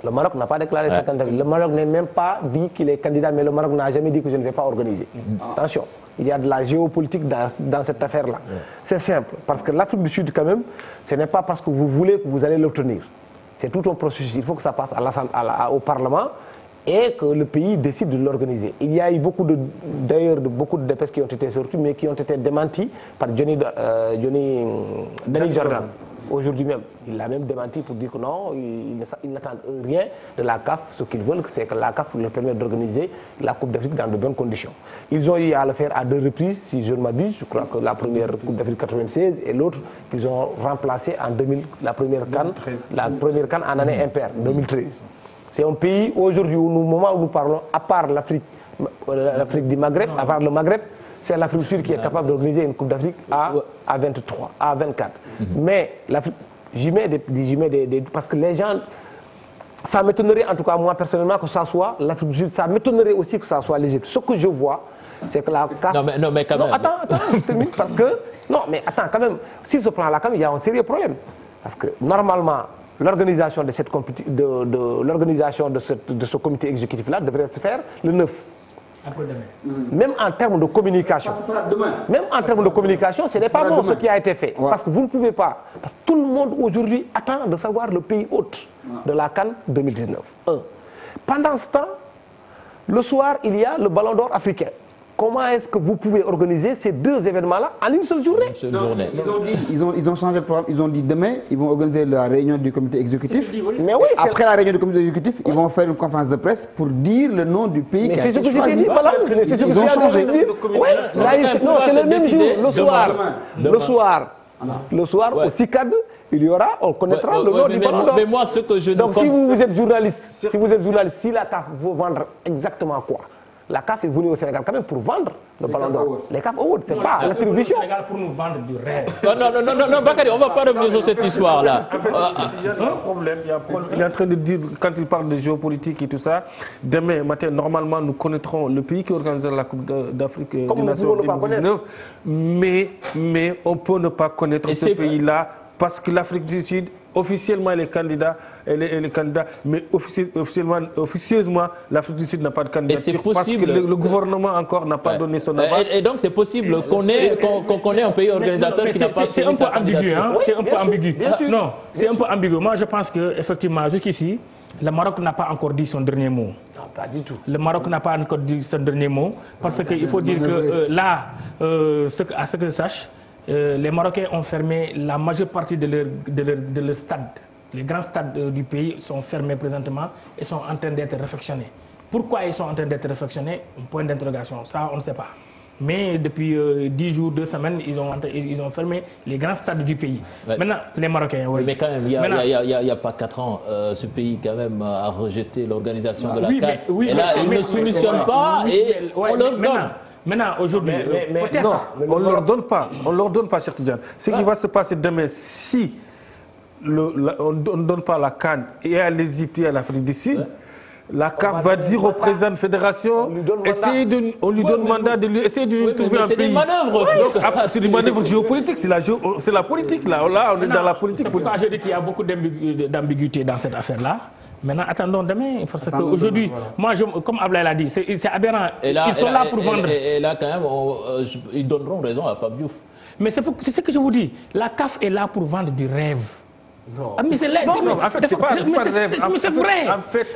Le Maroc n'a pas déclaré sa candidature. Le Maroc n'a même pas dit qu'il est candidat, mais le Maroc n'a jamais dit que je ne vais pas organiser. Attention, il y a de la géopolitique dans cette affaire-là. C'est simple, parce que l'Afrique du Sud, quand même, ce n'est pas parce que vous voulez que vous allez l'obtenir. C'est tout un processus. Il faut que ça passe au Parlement et que le pays décide de l'organiser. Il y a eu d'ailleurs beaucoup de dépêches qui ont été sorties, mais qui ont été démenties par Danny Jordan. Aujourd'hui même, il l'a même démenti pour dire que non, ils n'attendent rien de la CAF. Ce qu'ils veulent, c'est que la CAF leur permette d'organiser la Coupe d'Afrique dans de bonnes conditions. Ils ont eu à le faire à 2 reprises, si je ne m'abuse. Je crois que la première Coupe d'Afrique 96 et l'autre qu'ils ont remplacé en 2000, la première CAN en année impaire, 2013. C'est un pays, aujourd'hui, au moment où nous parlons, à part l'Afrique du Maghreb, à part le Maghreb, c'est l'Afrique du Sud qui est capable d'organiser une Coupe d'Afrique à 23, à 24. Mais j'y mets des... Parce que les gens... Ça m'étonnerait, en tout cas, moi, personnellement, que ça soit l'Afrique du Sud. Ça m'étonnerait aussi que ça soit l'Égypte. Ce que je vois, c'est que la CAF... Non, mais quand même... Attends, je termine, parce que... Non, mais attends, quand même, sur ce plan-là, quand même, il y a un sérieux problème. Parce que, normalement, l'organisation de ce comité exécutif-là devrait se faire le 9. Même en termes de communication, ce n'est pas bon ce qui a été fait. Parce que vous ne pouvez pas. Parce que tout le monde aujourd'hui attend de savoir le pays hôte de la CAN 2019. Pendant ce temps, le soir, il y a le Ballon d'Or africain. Comment est-ce que vous pouvez organiser ces 2 événements-là en une seule journée? Ils ont changé de programme. Ils ont dit demain, ils vont organiser la réunion du comité exécutif. Mais oui, après la réunion du comité exécutif, ils vont faire une conférence de presse pour dire le nom du pays. Mais c'est ce que j'ai dit, voilà. C'est ce que j'ai dit. Non, c'est le même jour, le soir. Le soir, au CICAD, il y aura, on connaîtra le nom du Ballon d'Or. Mais moi, ce que je Donc, si vous êtes journaliste, si la CAF veut vendre exactement quoi? La CAF est venue au Sénégal quand même pour vendre le Ballon d'Or. Les CAF Awards, c'est pas l'attribution. Le Sénégal pour nous vendre du rêve. Non, Bakary, on ne va pas revenir sur cette histoire-là. En fait, il y a un problème. Il est en train de dire, quand il parle de géopolitique et tout ça, demain matin, normalement, nous connaîtrons le pays qui organise la Coupe d'Afrique des Nations 2019. Mais on peut ne pas connaître ce pays-là parce que l'Afrique du Sud, officiellement, elle est candidat. Mais officieusement, l'Afrique du Sud n'a pas de candidature parce que le gouvernement encore n'a pas donné son aval. Et donc c'est possible qu'on ait un pays organisateur qui n'a pas c'est un peu ambigu, hein? C'est un peu ambigu. Non, c'est un peu ambigu. Moi, je pense que effectivement, jusqu'ici, le Maroc n'a pas encore dit son dernier mot. Non, pas du tout. Le Maroc n'a pas encore dit son dernier mot parce qu'il faut dire que là, à ce que je sache, les Marocains ont fermé la majeure partie de leur stade. Les grands stades du pays sont fermés présentement et sont en train d'être réfectionnés. Pourquoi ils sont en train d'être réfectionnés? Un point d'interrogation. Ça, on ne sait pas. Mais depuis 10 jours, 2 semaines, ils ont fermé les grands stades du pays. Ouais. Maintenant, les Marocains, oui. Mais quand même, il n'y a pas 4 ans, ce pays quand même a rejeté l'organisation de la CAN. Et là, ils ne soumissionnent pas et on leur donne. Maintenant, aujourd'hui, non, on ne leur donne pas. On ne leur donne pas, Cheikh Tidiane. Ce qui va se passer demain, si on ne donne pas la CAN et à l'Égypte et à l'Afrique du Sud, la CAF va dire au président de fédération, on lui donne mandat de lui essayer de lui trouver un pays. C'est des manœuvres. C'est des manœuvres géopolitiques, c'est la politique. Là, on est dans la politique. C'est pourquoi je dis qu'il y a beaucoup d'ambiguïté dans cette affaire-là. Maintenant, attendons demain, parce qu'aujourd'hui, moi, comme Ablaye l'a dit, c'est aberrant. Ils sont là pour vendre. Et là, quand même, ils donneront raison à Pape Diouf. Mais c'est ce que je vous dis. La CAF est là pour vendre du rêve. Non. Mais c'est vrai.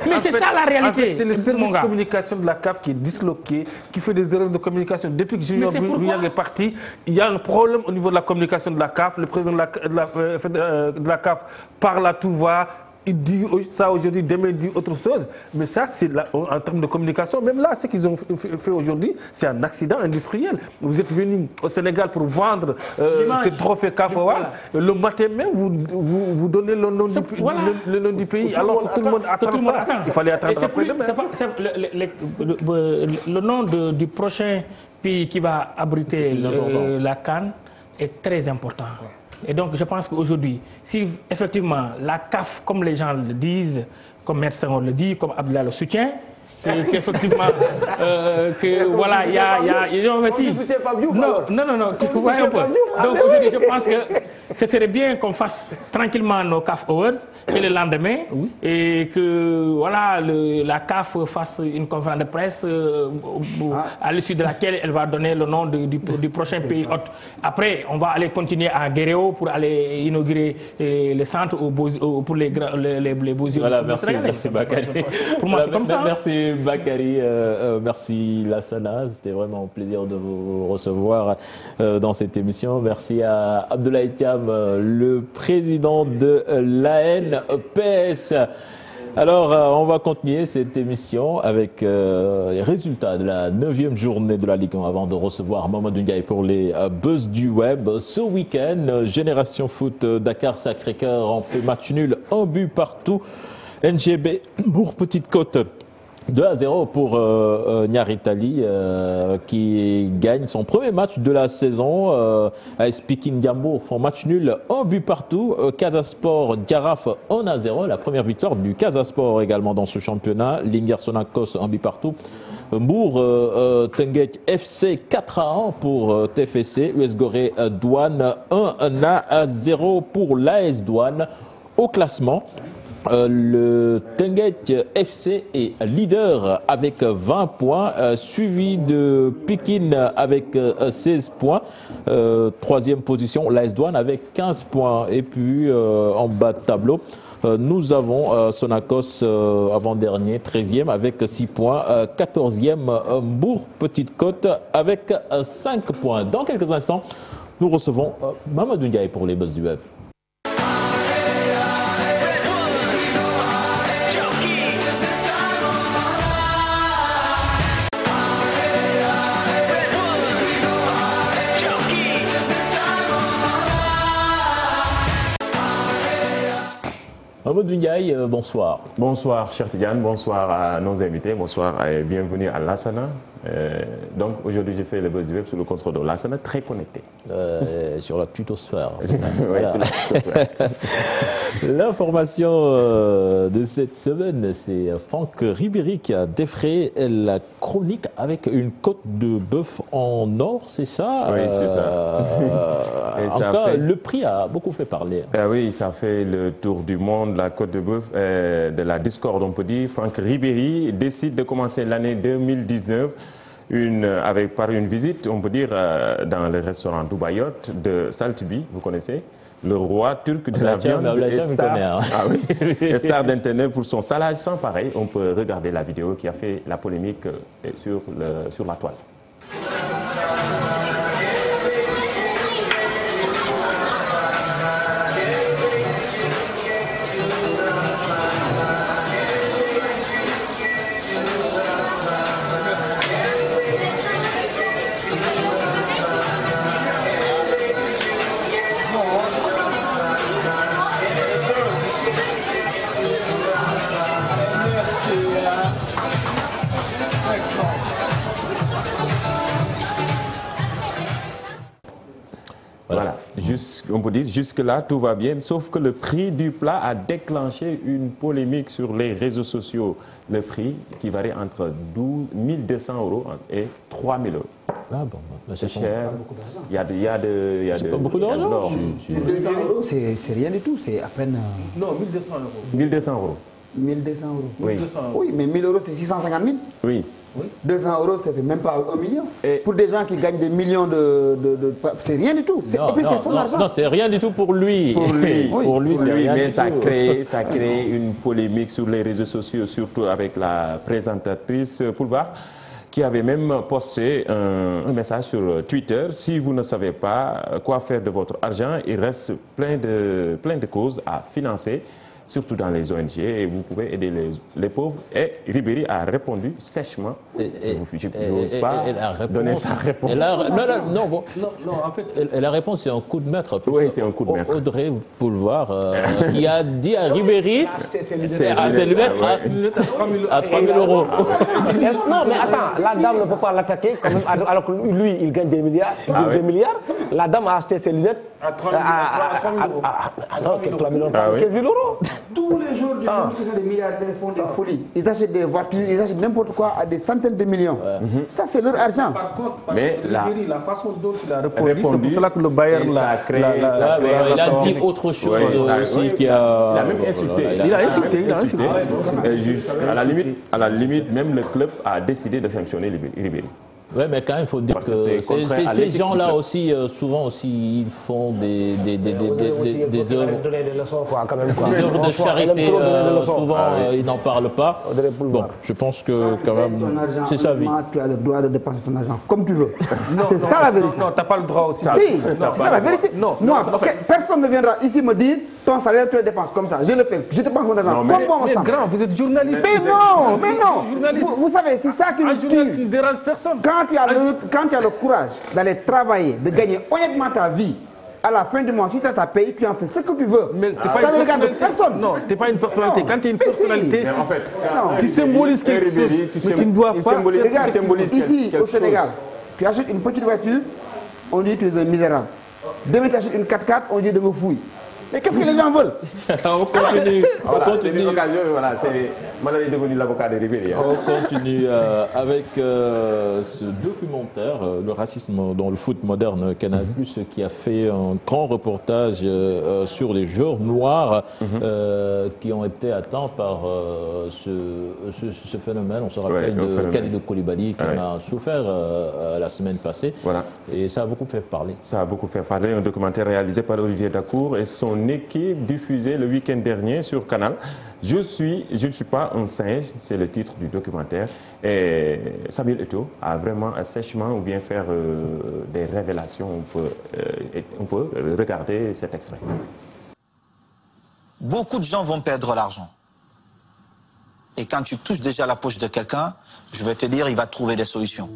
Mais c'est ça la réalité. C'est le service de communication de la CAF qui est disloqué, qui fait des erreurs de communication. Depuis que Junior Bouillard est parti, il y a un problème au niveau de la communication de la CAF. Le président de la CAF parle à tout va. Il dit ça aujourd'hui, demain il dit autre chose. Mais ça, c'est en termes de communication. Même là, ce qu'ils ont fait aujourd'hui, c'est un accident industriel. Vous êtes venu au Sénégal pour vendre ces trophées CAF Award. Le matin même, vous donnez le nom du pays. Alors que tout le monde attend ça. Il fallait attendre après demain. Le nom du prochain pays qui va abriter la CAN est très important. Et donc, je pense qu'aujourd'hui, si effectivement la CAF, comme les gens le disent, comme Maître Senghor le dit, comme Abdullah le soutient, qu'effectivement, que voilà, il y a non, tu vois un peu. Donc aujourd'hui, je pense que ce serait bien qu'on fasse tranquillement nos CAF Awards et le lendemain, et que voilà, la CAF fasse une conférence de presse à l'issue de laquelle elle va donner le nom du prochain pays hôte. Après, on va aller continuer à Guéréo pour aller inaugurer le centre pour les beaux yeux. Voilà, merci Bakary. Pour moi, c'est comme ça. Merci Bakary, merci Lassana, c'était vraiment un plaisir de vous recevoir dans cette émission. Merci à Abdoulaye Thiam, le président de l'ANPS. Alors, on va continuer cette émission avec les résultats de la 9e journée de la Ligue 1 avant de recevoir Mamadou Ndiaye pour les buzz du web. Ce week-end, Génération Foot Dakar Sacré-Cœur en fait match nul, 1 but partout. NGB Bourg Petite Côte 2-0 pour Nyaritali qui gagne son premier match de la saison. AS Pikine Ndiambour font match nul, 1 but partout. Casa Sport Diaraf 1-0, la première victoire du Casa Sport également dans ce championnat. Linguère Sonacos 1 but partout. Mbour Tenguet FC 4-1 pour TFC. US Gorée Douane 1-0 pour l'AS Douane. Au classement, le Tenguet FC est leader avec 20 points, suivi de Pikine avec 16 points. Troisième position, l'AS Douane avec 15 points. Et puis en bas de tableau, nous avons Sonacos avant-dernier, 13e avec 6 points. 14e, Mbour Petite Côte avec 5 points. Dans quelques instants, nous recevons Mamadou Ndiaye pour les buzz du web. Mamadou Ndiaye, bonsoir. Bonsoir, cher Tidiane, bonsoir à nos invités, bonsoir et bienvenue à Lassana. Donc aujourd'hui, j'ai fait le buzz du web sur le contrôle de Lassana, très connecté. Sur la tutosphère. Oui, voilà. Sur la tutosphère. L'information de cette semaine, c'est Franck Ribéry qui a défrayé la chronique avec une côte de bœuf en or, c'est ça? Oui, c'est ça. En tout cas, le prix a beaucoup fait parler. Oui, ça fait le tour du monde, la côte de bœuf, de la discorde, on peut dire. Franck Ribéry décide de commencer l'année 2019 par une visite, on peut dire, dans le restaurant Dubaïot de Saltibi, vous connaissez, le roi turc de la viande et star d'Internet pour son salage sans pareil. On peut regarder la vidéo qui a fait la polémique sur la toile. Voilà, on peut dire jusque-là tout va bien, sauf que le prix du plat a déclenché une polémique sur les réseaux sociaux. Le prix qui varie entre 1200 € et 3000 €. Ah bon, c'est cher. Il y a pas beaucoup d'argent. 1200 €, c'est rien du tout, c'est à peine. Non, 1200 €. 1200 €. 1200 €. Oui. Oui, mais 1000 € c'est 650 000. Oui. 200 €, ça fait même pas 1 million. Et pour des gens qui gagnent des millions c'est rien du tout. Et puis c'est son argent. Non, c'est rien du tout pour lui. Pour lui, c'est rien mais du ça tout. crée une polémique sur les réseaux sociaux, surtout avec la présentatrice Poulvar, qui avait même posté un message sur Twitter. Si vous ne savez pas quoi faire de votre argent, il reste plein de causes à financer, surtout dans les ONG, et vous pouvez aider les pauvres. Et Ribéry a répondu sèchement. Je n'ose pas donner sa réponse. En fait, la réponse, c'est un coup de maître. Oui, c'est un coup de maître. Audrey Poulvar, qui a dit à Ribéry, ses lunettes à 3 000 €. Non, mais attends, la dame ne peut pas l'attaquer, quand même, alors que lui, il gagne des milliards. Des milliards. La dame a acheté ses lunettes à 3 000 €. 15 000 €. Tous les jours du monde, qui ont des milliardaires font des folies. Ils achètent des voitures, ils achètent n'importe quoi à des centaines de millions. Ça, c'est leur argent. Par contre, la façon dont il a répondu, c'est pour cela que le Bayern il a dit autre chose aussi qui a... Il a même insulté. Il a insulté. À la limite, même le club a décidé de sanctionner Ribéry. Oui, mais quand même, il faut dire que ces gens-là aussi, souvent aussi, ils font des œuvres de charité. Souvent, ils n'en parlent pas. Bon, je pense que quand même, c'est sa vie. Tu as le droit de dépenser ton argent comme tu veux. C'est ça la vérité. Non, tu n'as pas le droit aussi. Si, c'est ça la vérité. Non, personne ne viendra ici me dire ton salaire, tu le dépenses comme ça. Je le fais. Je dépense mon argent comme bon mais grand, vous êtes journaliste. Mais non. Vous savez, c'est ça qui nous tue. Tu ne déranges personne. Quand tu as le courage d'aller travailler, de gagner honnêtement ta vie, à la fin du mois, si tu as ta paye, tu en fais ce que tu veux. Mais tu n'es pas une personnalité. Non, tu n'es pas une personnalité. Quand tu es une personnalité, tu symbolises quelque chose. Mais tu ne dois pas. Regarde, ici au Sénégal, tu achètes une petite voiture, on dit que tu es un misérable. Demain, tu achètes une 4x4, on dit de me fouiller. Mais qu'est-ce que les gens veulent? On continue. Maintenant, il est devenu l'avocat de Ribéry. On continue avec ce documentaire, le racisme dans le foot moderne, Canal+, qui a fait un grand reportage sur les joueurs noirs qui ont été atteints par ce phénomène. On se rappelle de Kalidou Koulibaly qui en a souffert la semaine passée. Voilà. Et ça a beaucoup fait parler. Ça a beaucoup fait parler. Un documentaire réalisé par Olivier Dacour et son équipe diffusée le week-end dernier sur Canal. Je ne suis pas un singe, c'est le titre du documentaire. Et Samuel Eto'o a vraiment sèchement ou bien faire des révélations. On peut regarder cet extrait. Beaucoup de gens vont perdre l'argent. Et quand tu touches déjà la poche de quelqu'un, je vais te dire, il va trouver des solutions.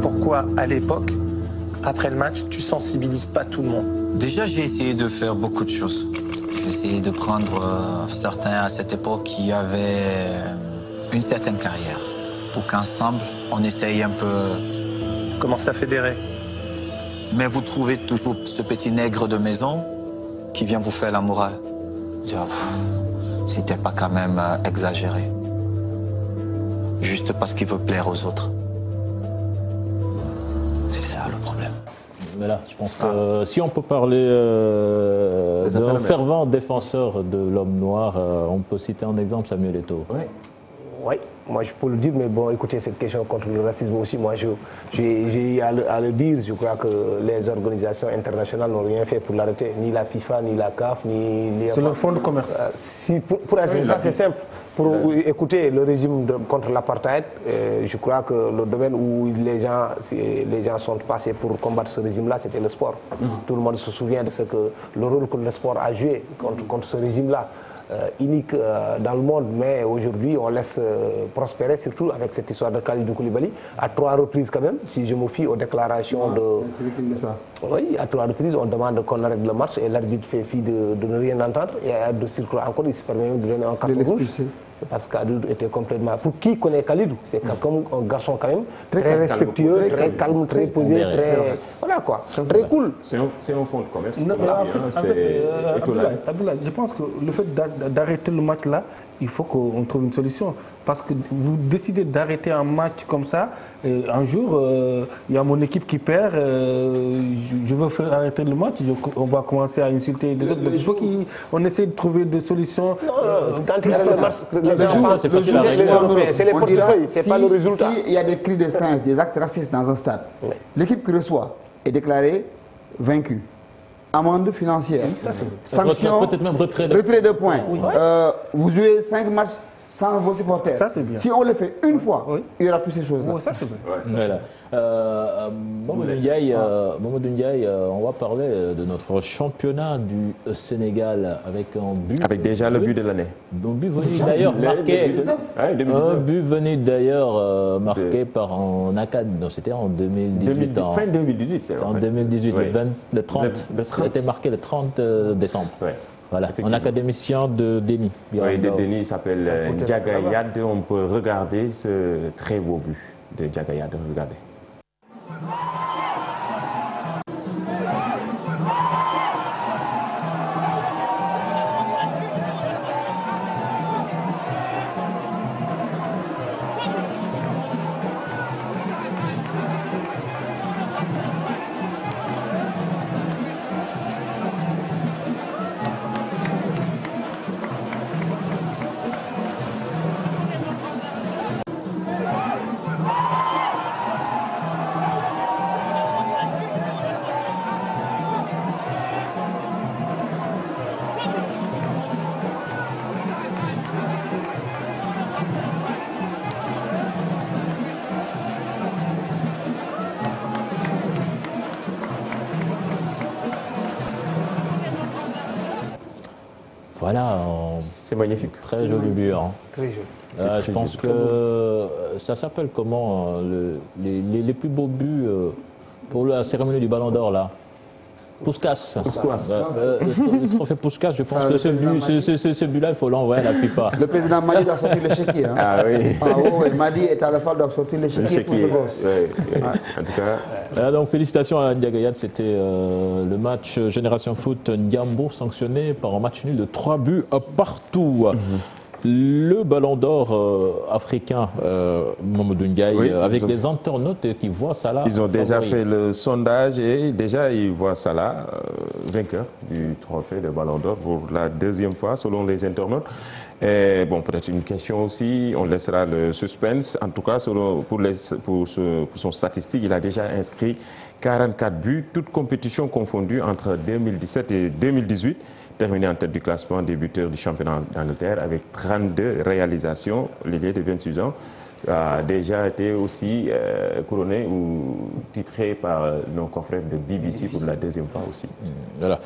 Pourquoi, à l'époque, après le match, tu sensibilises pas tout le monde? Déjà, j'ai essayé de faire beaucoup de choses. J'ai essayé de prendre certains à cette époque qui avaient une certaine carrière pour qu'ensemble, on essaye un peu... Commencer à fédérer. Mais vous trouvez toujours ce petit nègre de maison qui vient vous faire la morale. Dire, c'était pas quand même exagéré. Juste parce qu'il veut plaire aux autres. C'est ça le problème. Mais là, je pense que si on peut parler d'un fervent défenseur de l'homme noir, on peut citer un exemple, Samuel Eto'o. Oui, moi je peux le dire, mais bon, écoutez, cette question contre le racisme aussi, moi j'ai à le dire, je crois que les organisations internationales n'ont rien fait pour l'arrêter, ni la FIFA, ni la CAF, ni les... C'est le fonds de commerce. Pour arrêter ça, c'est simple. Pour écouter le régime contre l'apartheid, je crois que le domaine où les gens sont passés pour combattre ce régime-là, c'était le sport. Tout le monde se souvient de ce que le rôle que le sport a joué contre ce régime-là. Unique dans le monde, mais aujourd'hui on laisse prospérer, surtout avec cette histoire de Kalidou Koulibaly, à 3 reprises quand même, si je me fie aux déclarations de... Oui, à 3 reprises on demande qu'on arrête le match et l'arbitre fait fi de ne rien entendre, et à de circuler encore, il se permet même de donner un carton rouge. Parce que Kalidou était complètement... Pour qui connaît Kalidou, c'est comme un garçon quand même, très respectueux, très calme, très posé, très... Voilà quoi, très cool. C'est un fonds de commerce. Abdoulaye, je pense que le fait d'arrêter le match là, il faut qu'on trouve une solution. Parce que vous décidez d'arrêter un match comme ça, et un jour, il y a mon équipe qui perd, je veux faire arrêter le match, on va commencer à insulter les autres. Il faut qu'on essaie de trouver des solutions. Quand il arrête le match, c'est facile à régler. C'est les portefeuilles, c'est pas le résultat. S'il y a des cris de singe, des actes racistes dans un stade, l'équipe qui reçoit est déclarée vaincue. Amende financière, sanction, peut-être même retrait de points. Vous jouez 5 matchs sans vos supporters. Ça, c'est bien. Si on le fait une fois, il n'y aura plus ces choses-là. Ça, c'est bien. Voilà. Mamadou Ndiaye, on va parler de notre championnat du Sénégal avec un but. Avec déjà le but de l'année. Un but venu d'ailleurs marqué. Un but venu d'ailleurs marqué par un acad. Non, c'était en 2018. Fin 2018, c'était en 2018. Le 30. Ça a été marqué le 30 décembre. Voilà, un académicien de Déni. Oui, de Déni, il s'appelle Ndiaga Yade. On peut regarder ce très beau but de Ndiaga Yade. Regardez. Voilà, c'est magnifique. Très joli but. Hein. Très joli. Je pense que ça s'appelle comment les plus beaux buts pour la cérémonie du Ballon d'Or là. Puskas. Le trophée Puskas, je pense que ce but-là, il faut l'envoyer à la FIFA. Le président Madi doit sortir l'échiquier. Hein. Ah oui. Madi est à la fin, doit sortir l'échiquier pour ce gosse. En tout cas. Donc félicitations à Ndiaga Yade, c'était le match Génération Foot Ndiambour sanctionné par un match nul de 3 buts partout. Le Ballon d'Or africain, Mamadou Ndiaye, avec des internautes qui voient Salah. Ils ont déjà fait le sondage et déjà ils voient Salah vainqueur du trophée de Ballon d'Or pour la 2e fois selon les internautes. Et bon, peut-être une question aussi, on laissera le suspense. En tout cas, pour son statistique, il a déjà inscrit 44 buts, toutes compétitions confondues entre 2017 et 2018. Terminé en tête du classement des buteurs du championnat d'Angleterre avec 32 réalisations. L'ailier de 26 ans a déjà été aussi couronné ou titré par nos confrères de BBC pour la 2e fois aussi. Voilà.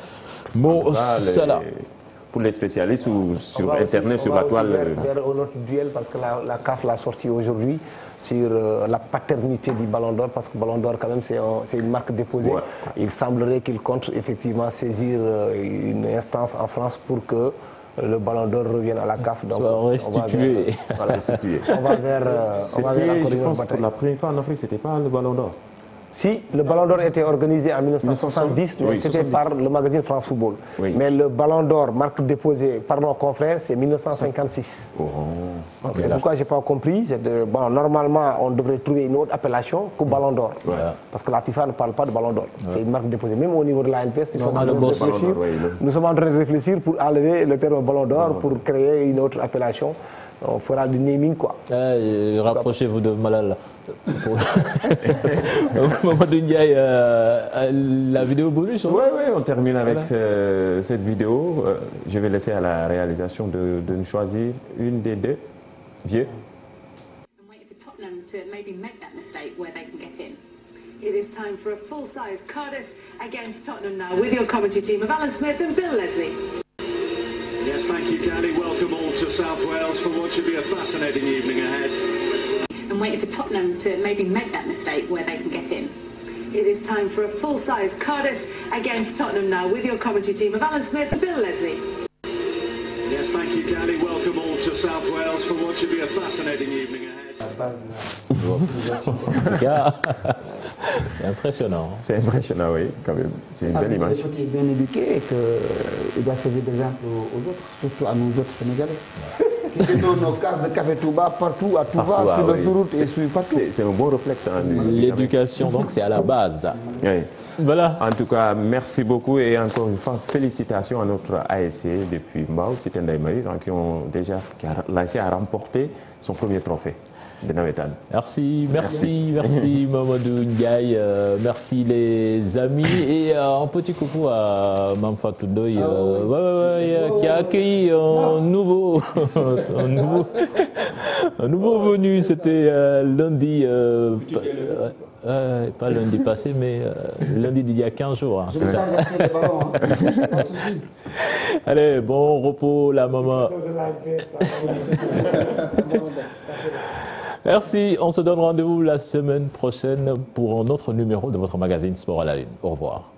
Mo Salah. pour les spécialistes ou sur Internet, sur la toile. Vers un autre duel parce que la CAF l'a sorti aujourd'hui sur la paternité du Ballon d'Or, parce que Ballon d'Or quand même c'est une marque déposée. Ouais. Il semblerait qu'il compte effectivement saisir une instance en France pour que le Ballon d'Or revienne à la CAF. Donc restitué. On va vers je pense que pour la première fois en Afrique, c'était pas le Ballon d'Or. Si, le Ballon d'Or était organisé en 1970, mais c'était par le magazine France Football. Oui. Mais le Ballon d'Or, marque déposée par nos confrères, c'est 1956. Oh. Donc c'est pourquoi je n'ai pas compris. Bon, normalement, on devrait trouver une autre appellation que Ballon d'Or. Ouais. Parce que la FIFA ne parle pas de Ballon d'Or. Ouais. C'est une marque déposée. Même au niveau de la NPS, nous sommes en train de réfléchir pour enlever le terme Ballon d'Or pour créer une autre appellation. On fera du naming, quoi. Rapprochez-vous de Malala. Mamadou Ndiaye, la vidéo bonus. Oui, on termine avec cette vidéo. Je vais laisser à la réalisation de nous choisir une des deux. Vieux. It is time for a full-size Cardiff against Tottenham now, with your commentary team of Alan Smith and Bill Leslie. Yes, thank you, Kelly. Welcome all to South Wales for what should be a fascinating evening ahead. And waiting for Tottenham to maybe make that mistake where they can get in. It is time for a full-size Cardiff against Tottenham now, with your commentary team of Alan Smith and Bill Leslie. Yes, thank you, Kelly. Welcome all to South Wales for what should be a fascinating evening ahead. En tout cas, c'est impressionnant. C'est impressionnant, oui, quand même. C'est une belle image. Le petit est bien éduqué et qu'il doit servir d'exemple aux autres, surtout à nous autres Sénégalais. Qui donnent nos cases de café tout bas partout, à tout va, sur l'autoroute et sur partout. C'est un bon réflexe. Hein, l'éducation, donc, c'est à la base. Oui. Voilà. En tout cas, merci beaucoup et encore une fois, félicitations à notre ASC depuis Mbao, Cité Ndaye Marie, qui a remporté son premier trophée. Merci Mamadou Ndiaye, merci les amis et un petit coucou à Mame Fatou Ndoye qui a accueilli un nouveau venu, c'était lundi, pas lundi passé mais lundi d'il y a 15 jours. Hein, c'est ça. Allez, bon repos la maman. Merci, on se donne rendez-vous la semaine prochaine pour un autre numéro de votre magazine Sport à la Une. Au revoir.